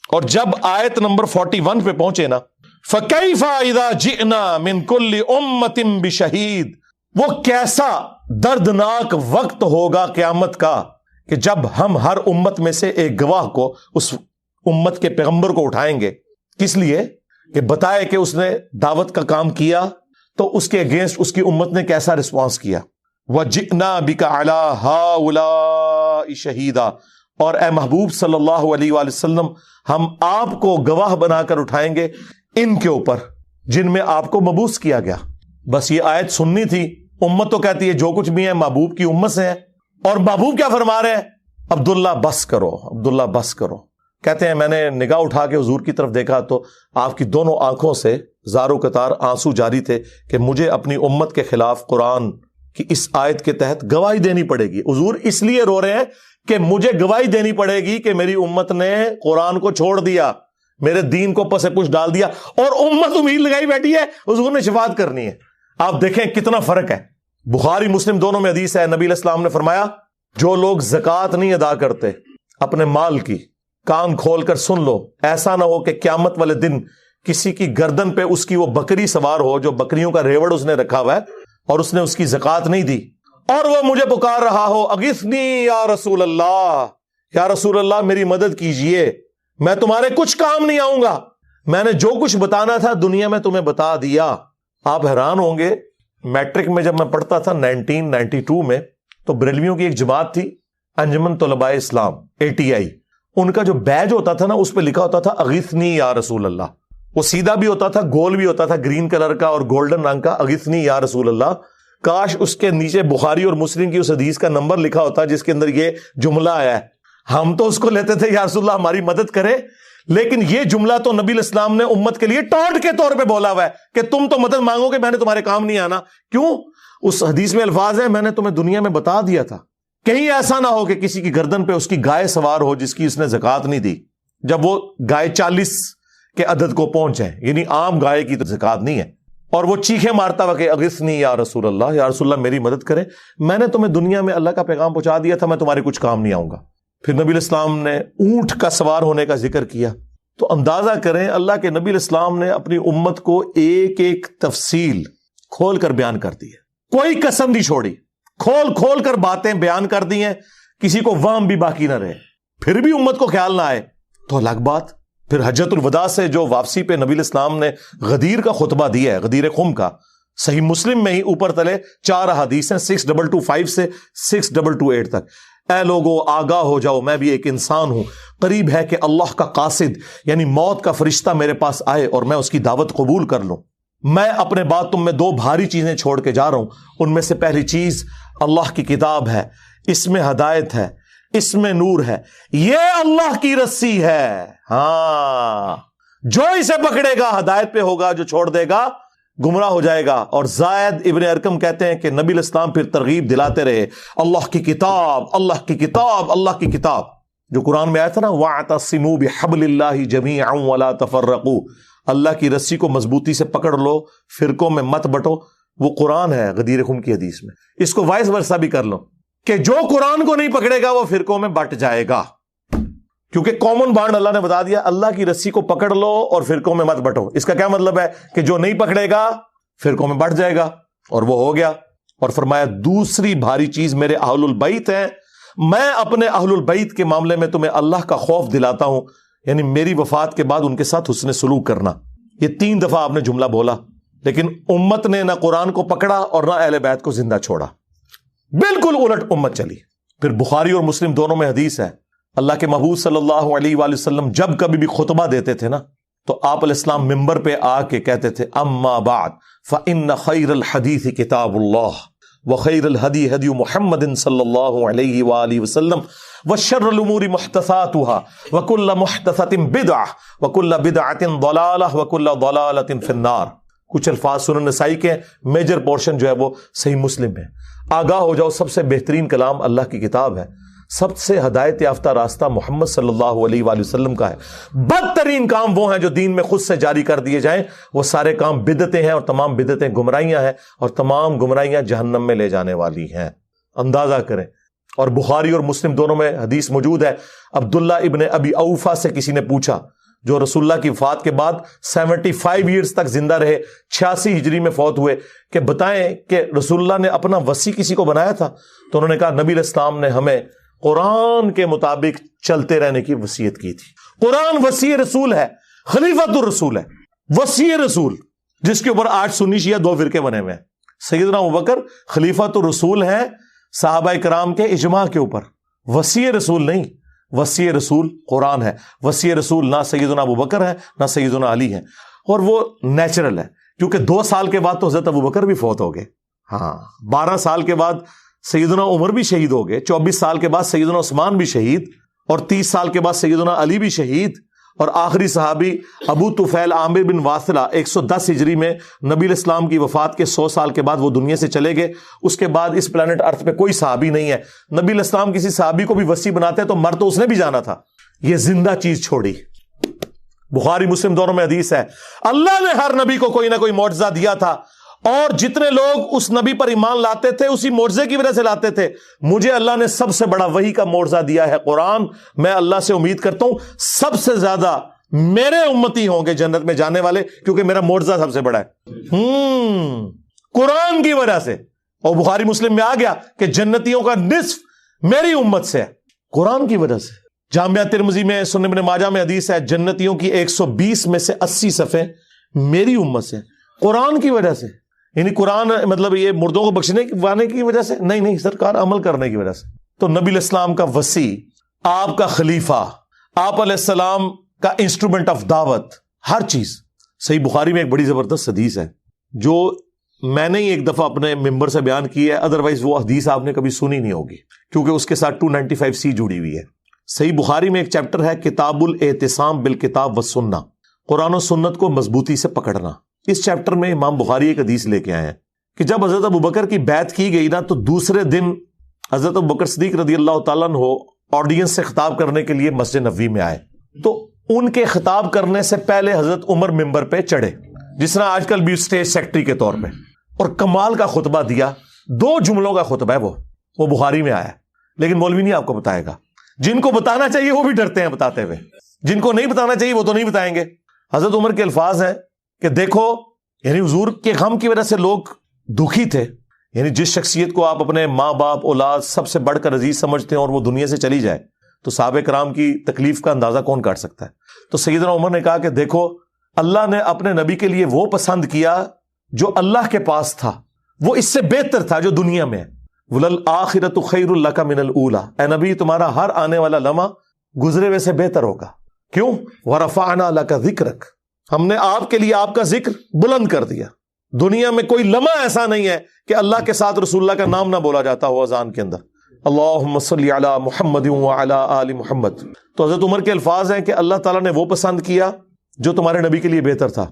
اور جب آیت نمبر 41 پہ پہنچے نا, فَكَيْفَ إِذَا جِئْنَا مِن كُلِّ أُمَّةٍ بِشَهِيدٍ, وہ کیسا دردناک وقت ہوگا قیامت کا کہ جب ہم ہر امت میں سے ایک گواہ کو, اس امت کے پیغمبر کو اٹھائیں گے. کس لیے؟ کہ بتائے کہ اس نے دعوت کا کام کیا تو اس کے اگینسٹ اس کی امت نے کیسا رسپانس کیا. وَجِئْنَا بِكَ عَلَىٰ هَٰؤُلَاءِ شَهِيدًا, اور اے محبوب صلی اللہ علیہ وآلہ وسلم ہم آپ کو گواہ بنا کر اٹھائیں گے ان کے اوپر جن میں آپ کو مبعوث کیا گیا. بس یہ آیت سننی تھی. امت تو کہتی ہے جو کچھ بھی ہے محبوب کی امت سے ہے, اور محبوب کیا فرما رہے ہیں؟ عبداللہ بس کرو, عبداللہ بس کرو. کہتے ہیں میں نے نگاہ اٹھا کے حضور کی طرف دیکھا تو آپ کی دونوں آنکھوں سے زارو قطار آنسو جاری تھے کہ مجھے اپنی امت کے خلاف قرآن کی اس آیت کے تحت گواہی دینی پڑے گی. حضور اس لیے رو رہے ہیں کہ مجھے گواہی دینی پڑے گی کہ میری امت نے قرآن کو چھوڑ دیا, میرے دین کو پس پش ڈال دیا, اور امت امید لگائی بیٹھی ہے حضور نے شفاعت کرنی ہے. آپ دیکھیں کتنا فرق ہے. بخاری مسلم دونوں میں حدیث ہے, نبی علیہ السلام نے فرمایا جو لوگ زکوٰۃ نہیں ادا کرتے اپنے مال کی, کان کھول کر سن لو, ایسا نہ ہو کہ قیامت والے دن کسی کی گردن پہ اس کی وہ بکری سوار ہو جو بکریوں کا ریوڑ اس نے رکھا ہوا ہے اور اس نے اس کی زکوٰۃ نہیں دی, اور وہ مجھے پکار رہا ہو اغثنی یا رسول اللہ, یا رسول اللہ میری مدد کیجئے, میں تمہارے کچھ کام نہیں آؤں گا, میں نے جو کچھ بتانا تھا دنیا میں تمہیں بتا دیا. آپ حیران ہوں گے, میٹرک میں جب میں پڑھتا تھا 1992 میں, تو بریلویوں کی ایک جماعت تھی انجمن طلباء اسلام ATI, ان کا جو بیج ہوتا تھا نا اس پہ لکھا ہوتا تھا اغثنی یا رسول اللہ. وہ سیدھا بھی ہوتا تھا, گول بھی ہوتا تھا, گرین کلر کا اور گولڈن رنگ کا, اغثنی یا رسول اللہ. کاش اس کے نیچے بخاری اور مسلم کی اس حدیث کا نمبر لکھا ہوتا جس کے اندر یہ جملہ آیا ہے. ہم تو اس کو لیتے تھے یا رسول اللہ ہماری مدد کرے, لیکن یہ جملہ تو نبی علیہ السلام نے امت کے لیے ٹانٹ کے طور پہ بولا ہوا ہے کہ تم تو مدد مانگو گے, میں نے تمہارے کام نہیں آنا. کیوں؟ اس حدیث میں الفاظ ہے میں نے تمہیں دنیا میں بتا دیا تھا, کہیں ایسا نہ ہو کہ کسی کی گردن پہ اس کی گائے سوار ہو جس کی اس نے زکوٰۃ نہیں دی, جب وہ گائے 40 کے عدد کو پہنچے, یعنی عام گائے کی تو زکوٰۃ نہیں ہے, اور وہ چیخیں مارتا ہوا کہ اغثنی یا رسول اللہ, یا رسول اللہ میری مدد کرے, میں نے تمہیں دنیا میں اللہ کا پیغام پہنچا دیا تھا, میں تمہارے کچھ کام نہیں آؤں گا. پھر نبی علیہ السلام نے اونٹ کا سوار ہونے کا ذکر کیا, تو اندازہ کریں اللہ کے نبی علیہ السلام نے اپنی امت کو ایک ایک تفصیل کھول کر بیان کر دی ہے, کوئی قسم نہیں چھوڑی, کھول کھول کر باتیں بیان کر دی ہیں, کسی کو وہم بھی باقی نہ رہے. پھر بھی امت کو خیال نہ آئے تو الگ بات. پھر حجۃ الوداع سے جو واپسی پہ نبی علیہ السلام نے غدیر کا خطبہ دیا ہے, غدیر خم کا, صحیح مسلم میں ہی اوپر تلے 4 احادیث ہیں 6225 سے 6228 تک. اے لوگو آگاہ ہو جاؤ, میں بھی ایک انسان ہوں, قریب ہے کہ اللہ کا قاصد یعنی موت کا فرشتہ میرے پاس آئے اور میں اس کی دعوت قبول کر لوں. میں اپنے بعد تم میں 2 بھاری چیزیں چھوڑ کے جا رہا ہوں, ان میں سے پہلی چیز اللہ کی کتاب ہے, اس میں ہدایت ہے, اس میں نور ہے, یہ اللہ کی رسی ہے. ہاں, جو اسے پکڑے گا ہدایت پہ ہوگا, جو چھوڑ دے گا گمراہ ہو جائے گا. اور زید ابن ارکم کہتے ہیں کہ نبی علیہ السلام پھر ترغیب دلاتے رہے, اللہ کی کتاب, اللہ کی کتاب, اللہ کی کتاب. جو قرآن میں آیا تھا نا وَاعْتَصِمُوا بِحَبْلِ اللَّهِ جَمِيعًا وَلَا تَفَرَّقُوا, اللہ کی رسی کو مضبوطی سے پکڑ لو, فرقوں میں مت بٹو. وہ قرآن ہے غدیر خم کی حدیث میں. اس کو وائس ورثہ بھی کر لو کہ جو قرآن کو نہیں پکڑے گا وہ فرقوں میں بٹ جائے گا, کیونکہ کامن بانڈ اللہ نے بتا دیا, اللہ کی رسی کو پکڑ لو اور فرقوں میں مت بٹو. اس کا کیا مطلب ہے کہ جو نہیں پکڑے گا فرقوں میں بٹ جائے گا, اور وہ ہو گیا. اور فرمایا دوسری بھاری چیز میرے اہل البیت ہیں, میں اپنے اہل البیت کے معاملے میں تمہیں اللہ کا خوف دلاتا ہوں، یعنی میری وفات کے بعد ان کے ساتھ حسن سلوک کرنا۔ یہ 3 دفعہ آپ نے جملہ بولا، لیکن امت نے نہ قرآن کو پکڑا اور نہ اہل بیت کو زندہ چھوڑا، بالکل الٹ امت چلی۔ پھر بخاری اور مسلم دونوں میں حدیث ہے، اللہ کے محبوب صلی اللہ علیہ وآلہ وسلم جب کبھی بھی خطبہ دیتے تھے نا تو آپ علیہ السلام ممبر پہ آ کے کہتے تھے اما بعد فإن خیر الحدیث کتاب اللہ وخیر الہدی ہدی محمد صلی اللہ علیہ وآلہ وسلم وشر الامور محدثاتها وکل محدثۃ بدعہ وکل بدعۃ ضلالہ وکل ضلالۃ فی النار۔ کچھ الفاظ سنن نسائی کے، میجر پورشن جو ہے وہ صحیح مسلم ہے۔ آگاہ ہو جاؤ، سب سے بہترین کلام اللہ کی کتاب ہے، سب سے ہدایت یافتہ راستہ محمد صلی اللہ علیہ وآلہ وسلم کا ہے۔ بدترین کام وہ ہیں جو دین میں خود سے جاری کر دیے جائیں، وہ سارے کام بدعتیں ہیں، اور تمام بدعتیں گمراہیاں ہیں، اور تمام گمراہیاں جہنم میں لے جانے والی ہیں۔ اندازہ کریں۔ اور بخاری اور مسلم دونوں میں حدیث موجود ہے، عبداللہ ابن ابی اوفا سے کسی نے پوچھا، جو رسول اللہ کی وفات کے بعد 75 ایئرز تک زندہ رہے، 86 ہجری میں فوت ہوئے، کہ بتائیں کہ رسول اللہ نے اپنا وصی کسی کو بنایا تھا؟ تو انہوں نے کہا نبی علیہ السلام نے ہمیں قرآن کے مطابق چلتے رہنے کی وصیت کی تھی۔ قرآن وصی رسول ہے، خلیفۃ الرسول ہے، وصی رسول، جس کے اوپر آج سنی شیعہ 2 فرقے بنے ہوئے ہیں۔ سیدنا ابوبکر خلیفۃ الرسول ہیں صحابہ کرام کے اجماع کے اوپر، وصی رسول نہیں، وصی رسول قرآن ہے۔ وصی رسول نہ سیدنا ابوبکر ہے نہ سیدنا علی ہے، اور وہ نیچرل ہے، کیونکہ 2 سال کے بعد تو حضرت ابوبکر بھی فوت ہو گئے، ہاں 12 سال کے بعد سیدنا عمر بھی شہید ہو گئے، 24 سال کے بعد سیدنا عثمان بھی شہید، اور 30 سال کے بعد سیدنا علی بھی شہید، اور آخری صحابی ابو طفیل عامر بن واثلہ 110 ہجری میں نبی علیہ السلام کی وفات کے 100 سال کے بعد وہ دنیا سے چلے گئے۔ اس کے بعد اس پلانٹ ارتھ پہ کوئی صحابی نہیں ہے۔ نبی علیہ السلام کسی صحابی کو بھی وصی بناتے تو مر تو اس نے بھی جانا تھا، یہ زندہ چیز چھوڑی۔ بخاری مسلم دونوں میں حدیث ہے، اللہ نے ہر نبی کو کوئی نہ کوئی معجزہ دیا تھا، اور جتنے لوگ اس نبی پر ایمان لاتے تھے اسی معجزے کی وجہ سے لاتے تھے۔ مجھے اللہ نے سب سے بڑا وحی کا معجزہ دیا ہے قرآن۔ میں اللہ سے امید کرتا ہوں سب سے زیادہ میرے امتی ہوں گے جنت میں جانے والے، کیونکہ میرا معجزہ سب سے بڑا ہے قرآن کی وجہ سے۔ اور بخاری مسلم میں آ گیا کہ جنتیوں کا نصف میری امت سے ہے، قرآن کی وجہ سے۔ جامعہ ترمذی میں، سنن ابن ماجہ میں حدیث ہے، جنتیوں کی 120 میں سے 80 صفحے میری امت سے، قرآن کی وجہ سے۔ یعنی قرآن مطلب یہ مردوں کو بخشنے کی وجہ سے نہیں، سرکار عمل کرنے کی وجہ سے۔ تو نبی علیہ السلام کا وصی، آپ کا خلیفہ، آپ علیہ السلام کا انسٹرومنٹ آف دعوت، ہر چیز۔ صحیح بخاری میں ایک بڑی زبردست حدیث ہے جو میں نے ہی ایک دفعہ اپنے ممبر سے بیان کی ہے، ادروائز وہ حدیث آپ نے کبھی سنی نہیں ہوگی، کیونکہ اس کے ساتھ 295C جڑی ہوئی ہے۔ صحیح بخاری میں ایک چیپٹر ہے کتاب الاعتصام بالکتاب والسنہ، قرآن و سنت کو مضبوطی سے پکڑنا۔ اس چیپٹر میں امام بخاری ایک حدیث لے کے آئے ہیں کہ جب حضرت ابوبکر کی بیعت کی گئی نا، تو دوسرے دن حضرت ابوبکر صدیق رضی اللہ تعالیٰ عنہ آڈینس سے خطاب کرنے کے لیے مسجد نبوی میں آئے، تو ان کے خطاب کرنے سے پہلے حضرت عمر ممبر پہ چڑھے، جس طرح آج کل بھی اسٹیج سیکٹری کے طور پہ، اور کمال کا خطبہ دیا۔ 2 جملوں کا خطبہ ہے وہ بخاری میں آیا ہے، لیکن مولوی نہیں آپ کو بتائے گا۔ جن کو بتانا چاہیے وہ بھی ڈرتے ہیں بتاتے ہوئے، جن کو نہیں بتانا چاہیے وہ تو نہیں بتائیں گے۔ حضرت عمر کے الفاظ ہیں کہ دیکھو، یعنی حضور کے غم کی وجہ سے لوگ دکھی تھے، یعنی جس شخصیت کو آپ اپنے ماں باپ اولاد سب سے بڑھ کر عزیز سمجھتے ہیں اور وہ دنیا سے چلی جائے تو صحابہ کرام کی تکلیف کا اندازہ کون کاٹ سکتا ہے۔ تو سیدنا عمر نے کہا کہ دیکھو، اللہ نے اپنے نبی کے لیے وہ پسند کیا جو اللہ کے پاس تھا، وہ اس سے بہتر تھا جو دنیا میں ہے۔ وَلَلْآخِرَةُ خَيْرٌ لَكَ مِنَ الْأُولَىٰ، اے نبی تمہارا ہر آنے والا لمحہ گزرے ہوئے سے بہتر ہوگا۔ کیوں؟ وَرَفَعْنَا لَكَ ذِكْرَكَ، ہم نے آپ کے لیے آپ کا ذکر بلند کر دیا۔ دنیا میں کوئی لمحہ ایسا نہیں ہے کہ اللہ کے ساتھ رسول اللہ کا نام نہ بولا جاتا ہو اذان کے اندر، اللہم صلی علی محمد وعلی آل محمد۔ تو حضرت عمر کے الفاظ ہیں کہ اللہ تعالیٰ نے وہ پسند کیا جو تمہارے نبی کے لیے بہتر تھا،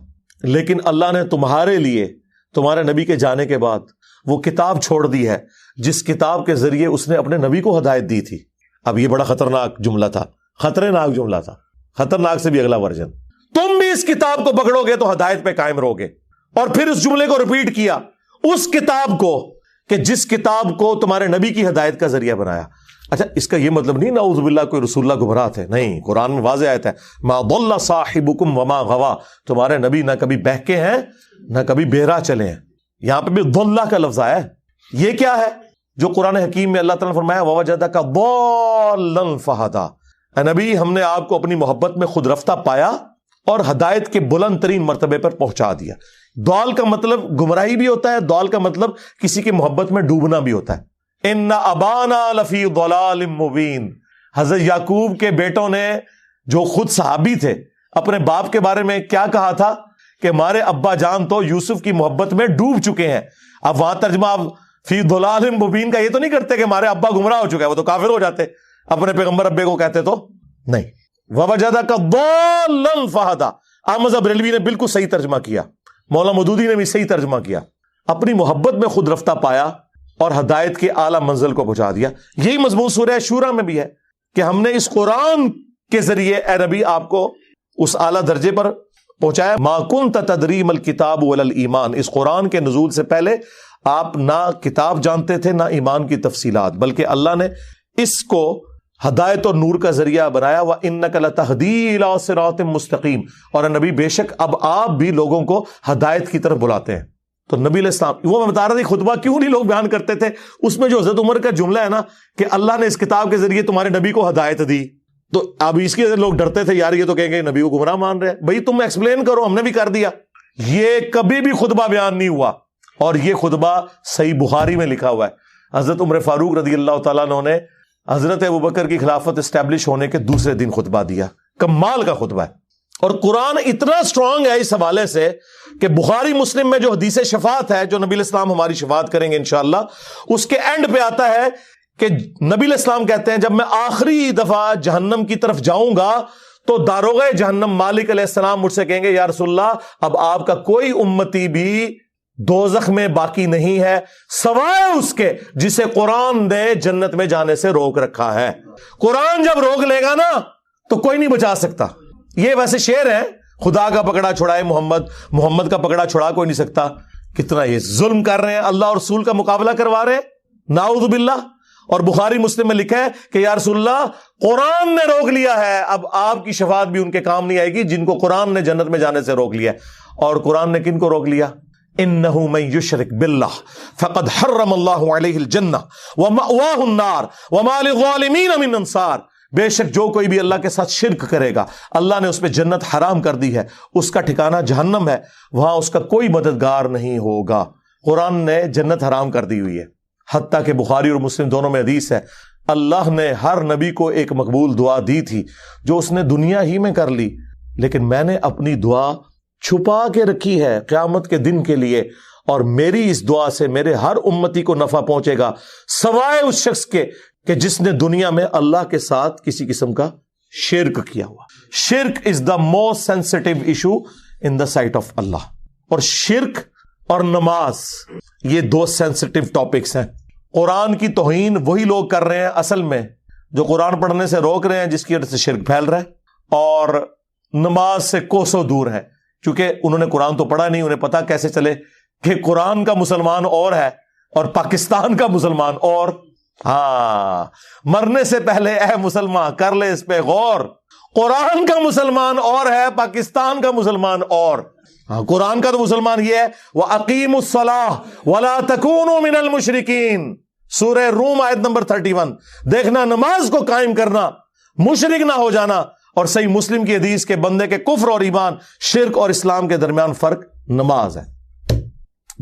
لیکن اللہ نے تمہارے لیے تمہارے نبی کے جانے کے بعد وہ کتاب چھوڑ دی ہے جس کتاب کے ذریعے اس نے اپنے نبی کو ہدایت دی تھی۔ اب یہ بڑا خطرناک جملہ تھا، خطرناک جملہ تھا، خطرناک سے بھی اگلا ورژن۔ تم بھی اس کتاب کو پکڑو گے تو ہدایت پہ قائم رہو گے۔ اور پھر اس جملے کو ریپیٹ کیا، اس کتاب کو، کہ جس کتاب کو تمہارے نبی کی ہدایت کا ذریعہ بنایا۔ اچھا، اس کا یہ مطلب نہیں نعوذ باللہ کوئی رسول اللہ گمراہ تھے، نہیں، قرآن میں واضح آیت ہے ما ضل صاحبکم وما غوا، تمہارے نبی نہ کبھی بہکے ہیں نہ کبھی بہرا چلے ہیں۔ یہاں پہ بھی ضلہ کا لفظ آیا ہے۔ یہ کیا ہے؟ جو قرآن حکیم میں اللہ تعالیٰ نے فرمایا وَوَجَدَكَ ضَالًّا فَہَدَىٰ، اے نبی ہم نے آپ کو اپنی محبت میں خود رفتہ پایا اور ہدایت کے بلند ترین مرتبے پر پہنچا دیا۔ ضال کا مطلب گمراہی بھی ہوتا ہے، ضال کا مطلب کسی کی محبت میں ڈوبنا بھی ہوتا ہے۔ اِنَّ أَبَانَا لَفِي ضَلَالٍ مُبِينٍ، حضرت یعقوب کے بیٹوں نے جو خود صحابی تھے اپنے باپ کے بارے میں کیا کہا تھا کہ ہمارے ابا جان تو یوسف کی محبت میں ڈوب چکے ہیں۔ اب وہاں ترجمہ آپ فی ضلال مبین کا یہ تو نہیں کرتے کہ ہمارے ابا گمراہ ہو چکے ہیں، وہ تو کافر ہو جاتے، اپنے پیغمبر ابے کو کہتے تو نہیں۔ وَوَجَدَكَ ضَالًّا فَہَدَىٰ، احمد بریلوی نے بالکل صحیح ترجمہ کیا، مولانا مودودی نے بھی صحیح ترجمہ کیا، اپنی محبت میں خود رفتہ پایا اور ہدایت کے اعلیٰ منزل کو پہنچا دیا۔ یہی مضمون سورہ شورى میں بھی ہے کہ ہم نے اس قرآن کے ذریعے اے نبی آپ کو اس اعلیٰ درجے پر پہنچایا۔ ما کنت تدری ما الکتاب ولا الایمان، اس قرآن کے نزول سے پہلے آپ نہ کتاب جانتے تھے نہ ایمان کی تفصیلات، بلکہ اللہ نے اس کو ہدایت اور نور کا ذریعہ بنایا۔ وَإِنَّكَ لَتَهْدِي إِلَىٰ صِرَاطٍ مُسْتَقِيمٍ، اور نبی بے شک اب آپ بھی لوگوں کو ہدایت کی طرف بلاتے ہیں۔ تو نبی علیہ السلام، وہ میں بتا رہا تھا خطبہ کیوں نہیں لوگ بیان کرتے تھے، اس میں جو حضرت عمر کا جملہ ہے نا کہ اللہ نے اس کتاب کے ذریعے تمہارے نبی کو ہدایت دی، تو اب اس کے لوگ ڈرتے تھے یار یہ تو کہیں گے نبی کو گمراہ مان رہے ہیں۔ بھائی تم ایکسپلین کرو، ہم نے بھی کر دیا۔ یہ کبھی بھی خطبہ بیان نہیں ہوا، اور یہ خطبہ صحیح بخاری میں لکھا ہوا ہے۔ حضرت عمر فاروق رضی اللہ تعالیٰ عنہ نے حضرت ابوبکر کی خلافت اسٹیبلش ہونے کے دوسرے دن خطبہ دیا، کمال کا خطبہ ہے۔ اور قرآن اتنا سٹرونگ ہے اس حوالے سے کہ بخاری مسلم میں جو حدیث شفاعت ہے، جو نبی علیہ السلام ہماری شفاعت کریں گے انشاءاللہ، اس کے اینڈ پہ آتا ہے کہ نبی علیہ السلام کہتے ہیں جب میں آخری دفعہ جہنم کی طرف جاؤں گا تو داروغہ جہنم مالک علیہ السلام مجھ سے کہیں گے یا رسول اللہ اب آپ کا کوئی امتی بھی دوزخ میں باقی نہیں ہے سوائے اس کے جسے قرآن نے جنت میں جانے سے روک رکھا ہے۔ قرآن جب روک لے گا نا تو کوئی نہیں بچا سکتا۔ یہ ویسے شعر ہے، خدا کا پکڑا چھڑائے محمد، محمد کا پکڑا چھڑا کوئی نہیں سکتا۔ کتنا یہ ظلم کر رہے ہیں، اللہ اور رسول کا مقابلہ کروا رہے ہیں، نعوذ باللہ۔ اور بخاری مسلم میں لکھا ہے کہ یا رسول اللہ قرآن نے روک لیا ہے، اب آپ کی شفاعت بھی ان کے کام نہیں آئے گی جن کو قرآن نے جنت میں جانے سے روک لیا ہے۔ اور قرآن نے کن کو روک لیا؟ انہ من یشرک باللہ فقد حرم اللہ علیہ الجنہ ومأواہ النار وما للظالمین من انصار، بے شک جو کوئی بھی اللہ کے ساتھ شرک کرے گا اللہ نے اس پہ جنت حرام کر دی ہے، اس کا ٹھکانہ جہنم ہے، وہاں اس کا کوئی مددگار نہیں ہوگا۔ قرآن نے جنت حرام کر دی ہوئی ہے، حتیٰ کہ بخاری اور مسلم دونوں میں حدیث ہے اللہ نے ہر نبی کو ایک مقبول دعا دی تھی جو اس نے دنیا ہی میں کر لی، لیکن میں نے اپنی دعا چھپا کے رکھی ہے قیامت کے دن کے لیے، اور میری اس دعا سے میرے ہر امتی کو نفع پہنچے گا سوائے اس شخص کے کہ جس نے دنیا میں اللہ کے ساتھ کسی قسم کا شرک کیا ہوا۔ شرک is the most sensitive issue in the sight of اللہ، اور شرک اور نماز یہ دو سینسٹیو ٹاپکس ہیں۔ قرآن کی توہین وہی لوگ کر رہے ہیں اصل میں جو قرآن پڑھنے سے روک رہے ہیں، جس کی وجہ سے شرک پھیل رہا ہے، اور نماز سے کوسوں دور ہے کیونکہ انہوں نے قرآن تو پڑھا نہیں، انہیں پتا کیسے چلے کہ قرآن کا مسلمان اور ہے اور پاکستان کا مسلمان اور۔ ہاں، مرنے سے پہلے اے مسلمان کر لے اس پہ غور، قرآن کا مسلمان اور ہے، پاکستان کا مسلمان اور۔ ہاں، قرآن کا تو مسلمان یہ ہے وَأَقِيمُوا الصَّلَاةَ وَلَا تَكُونُوا مِنَ الْمُشْرِكِينَ، سورہ روم آیت نمبر 31۔ دیکھنا نماز کو قائم کرنا، مشرک نہ ہو جانا۔ اور صحیح مسلم کی حدیث کے بندے کے کفر اور ایمان، شرک اور اسلام کے درمیان فرق نماز ہے۔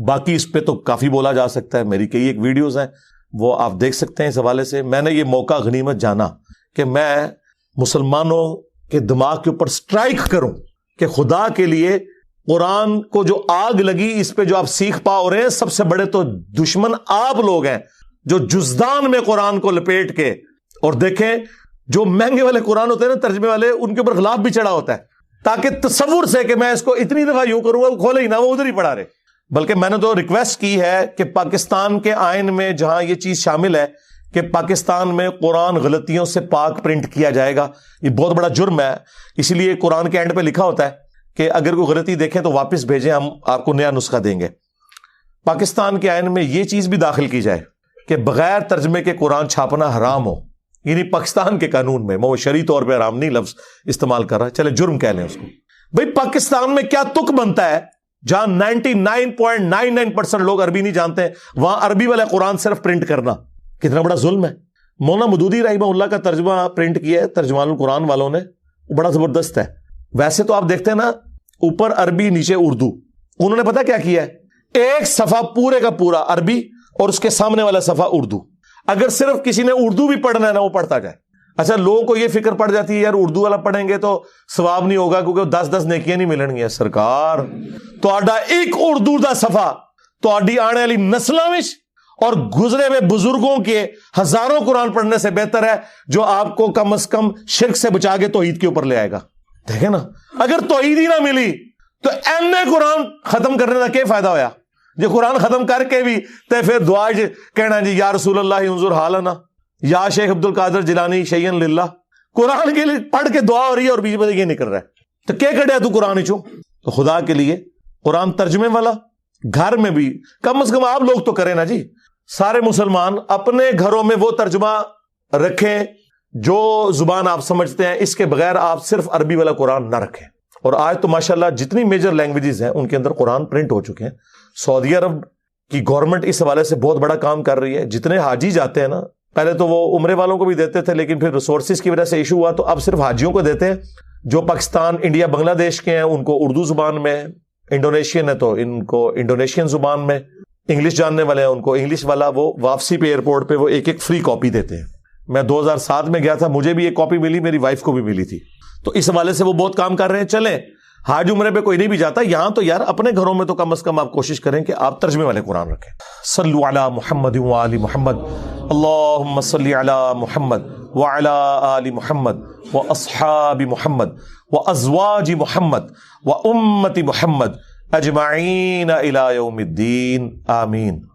باقی اس پہ تو کافی بولا جا سکتا ہے، میری کئی ایک ویڈیوز ہیں وہ آپ دیکھ سکتے ہیں اس حوالے سے۔ میں نے یہ موقع غنیمت جانا کہ میں مسلمانوں کے دماغ کے اوپر سٹرائک کروں کہ خدا کے لیے قرآن کو جو آگ لگی اس پہ جو آپ سیکھ پاؤ رہے ہیں، سب سے بڑے تو دشمن آپ لوگ ہیں جو جزدان میں قرآن کو لپیٹ کے، اور دیکھیں جو مہنگے والے قرآن ہوتے ہیں نا ترجمے والے، ان کے اوپر غلاف بھی چڑھا ہوتا ہے تاکہ تصور سے کہ میں اس کو اتنی دفعہ یوں کروں گا وہ کھولے ہی نہ، وہ ادھر ہی پڑھا رہے۔ بلکہ میں نے تو ریکویسٹ کی ہے کہ پاکستان کے آئین میں جہاں یہ چیز شامل ہے کہ پاکستان میں قرآن غلطیوں سے پاک پرنٹ کیا جائے گا، یہ بہت بڑا جرم ہے، اس لیے قرآن کے اینڈ پہ لکھا ہوتا ہے کہ اگر کوئی غلطی دیکھیں تو واپس بھیجیں، ہم آپ کو نیا نسخہ دیں گے۔ پاکستان کے آئین میں یہ چیز بھی داخل کی جائے کہ بغیر ترجمے کے قرآن چھاپنا حرام ہو، یعنی پاکستان کے قانون میں، وہ شرعی طور پہ حرام نہیں لفظ استعمال کر رہا ہے، چلے جرم کہہ لیں اس کو۔ بھئی پاکستان میں کیا تک بنتا ہے جہاں 99.99% لوگ عربی نہیں جانتے ہیں، وہاں عربی والا قرآن صرف پرنٹ کرنا کتنا بڑا ظلم ہے۔ مولانا مودودی رحمہ اللہ کا ترجمہ پرنٹ کیا ہے ترجمان القرآن والوں نے، بڑا زبردست ہے۔ ویسے تو آپ دیکھتے ہیں نا اوپر عربی نیچے اردو، انہوں نے پتا کیا کیا ہے، ایک صفحہ پورے کا پورا عربی اور اس کے سامنے والا صفحہ اردو۔ اگر صرف کسی نے اردو بھی پڑھنا ہے نا وہ پڑھتا جائے۔ اچھا لوگوں کو یہ فکر پڑ جاتی ہے یار اردو والا پڑھیں گے تو ثواب نہیں ہوگا کیونکہ 10 نیکیاں نہیں ملن گیا۔ سرکار تہاڈا ایک اردو دا صفحہ تہاڈی آنے والی نسلاں وچ اور گزرے ہوئے بزرگوں کے ہزاروں قرآن پڑھنے سے بہتر ہے، جو آپ کو کم از کم شرک سے بچا کے توحید کے اوپر لے آئے گا۔ دیکھیں نا اگر توحید ہی نہ ملی تو قرآن ختم کرنے کا کیا فائدہ ہویا؟ جو قرآن ختم کر کے بھی تے پھر دعا کہنا جی یا رسول اللہ انظر حالنا، یا شیخ عبد القادر جیلانی شیئن للہ، قرآن کے لیے پڑھ کے دعا ہو رہی ہے اور بیچ میں یہ نہیں کر رہا ہے، تو کیا کڑیا تو قرآن چوں؟ تو خدا کے لیے قرآن ترجمے والا گھر میں بھی کم از کم آپ لوگ تو کریں نا جی۔ سارے مسلمان اپنے گھروں میں وہ ترجمہ رکھیں جو زبان آپ سمجھتے ہیں، اس کے بغیر آپ صرف عربی والا قرآن نہ رکھیں۔ اور آج تو ماشاءاللہ جتنی میجر لینگویجز ہیں ان کے اندر قرآن پرنٹ ہو چکے ہیں۔ سعودی عرب کی گورنمنٹ اس حوالے سے بہت بڑا کام کر رہی ہے۔ جتنے حاجی جاتے ہیں نا، پہلے تو وہ عمرے والوں کو بھی دیتے تھے لیکن پھر ریسورسز کی وجہ سے ایشو ہوا تو اب صرف حاجیوں کو دیتے ہیں۔ جو پاکستان، انڈیا، بنگلہ دیش کے ہیں ان کو اردو زبان میں، انڈونیشین ہے تو ان کو انڈونیشین زبان میں، انگلش جاننے والے ہیں ان کو انگلش والا، وہ واپسی پہ ایئرپورٹ پہ وہ ایک فری کاپی دیتے ہیں۔ میں 2007 میں گیا تھا، مجھے بھی ایک کاپی ملی، میری وائف کو بھی ملی تھی۔ تو اس حوالے سے وہ بہت کام کر رہے ہیں۔ چلیں حاج عمرے پہ کوئی نہیں بھی جاتا، یہاں تو یار اپنے گھروں میں تو کم از کم آپ کوشش کریں کہ آپ ترجمے والے قرآن رکھیں۔ صلو علی محمد وآل محمد، اللہم صلی علی محمد وعلی آل محمد واصحاب محمد وازواج محمد وامت محمد اجمعین الی یوم الدین، آمین۔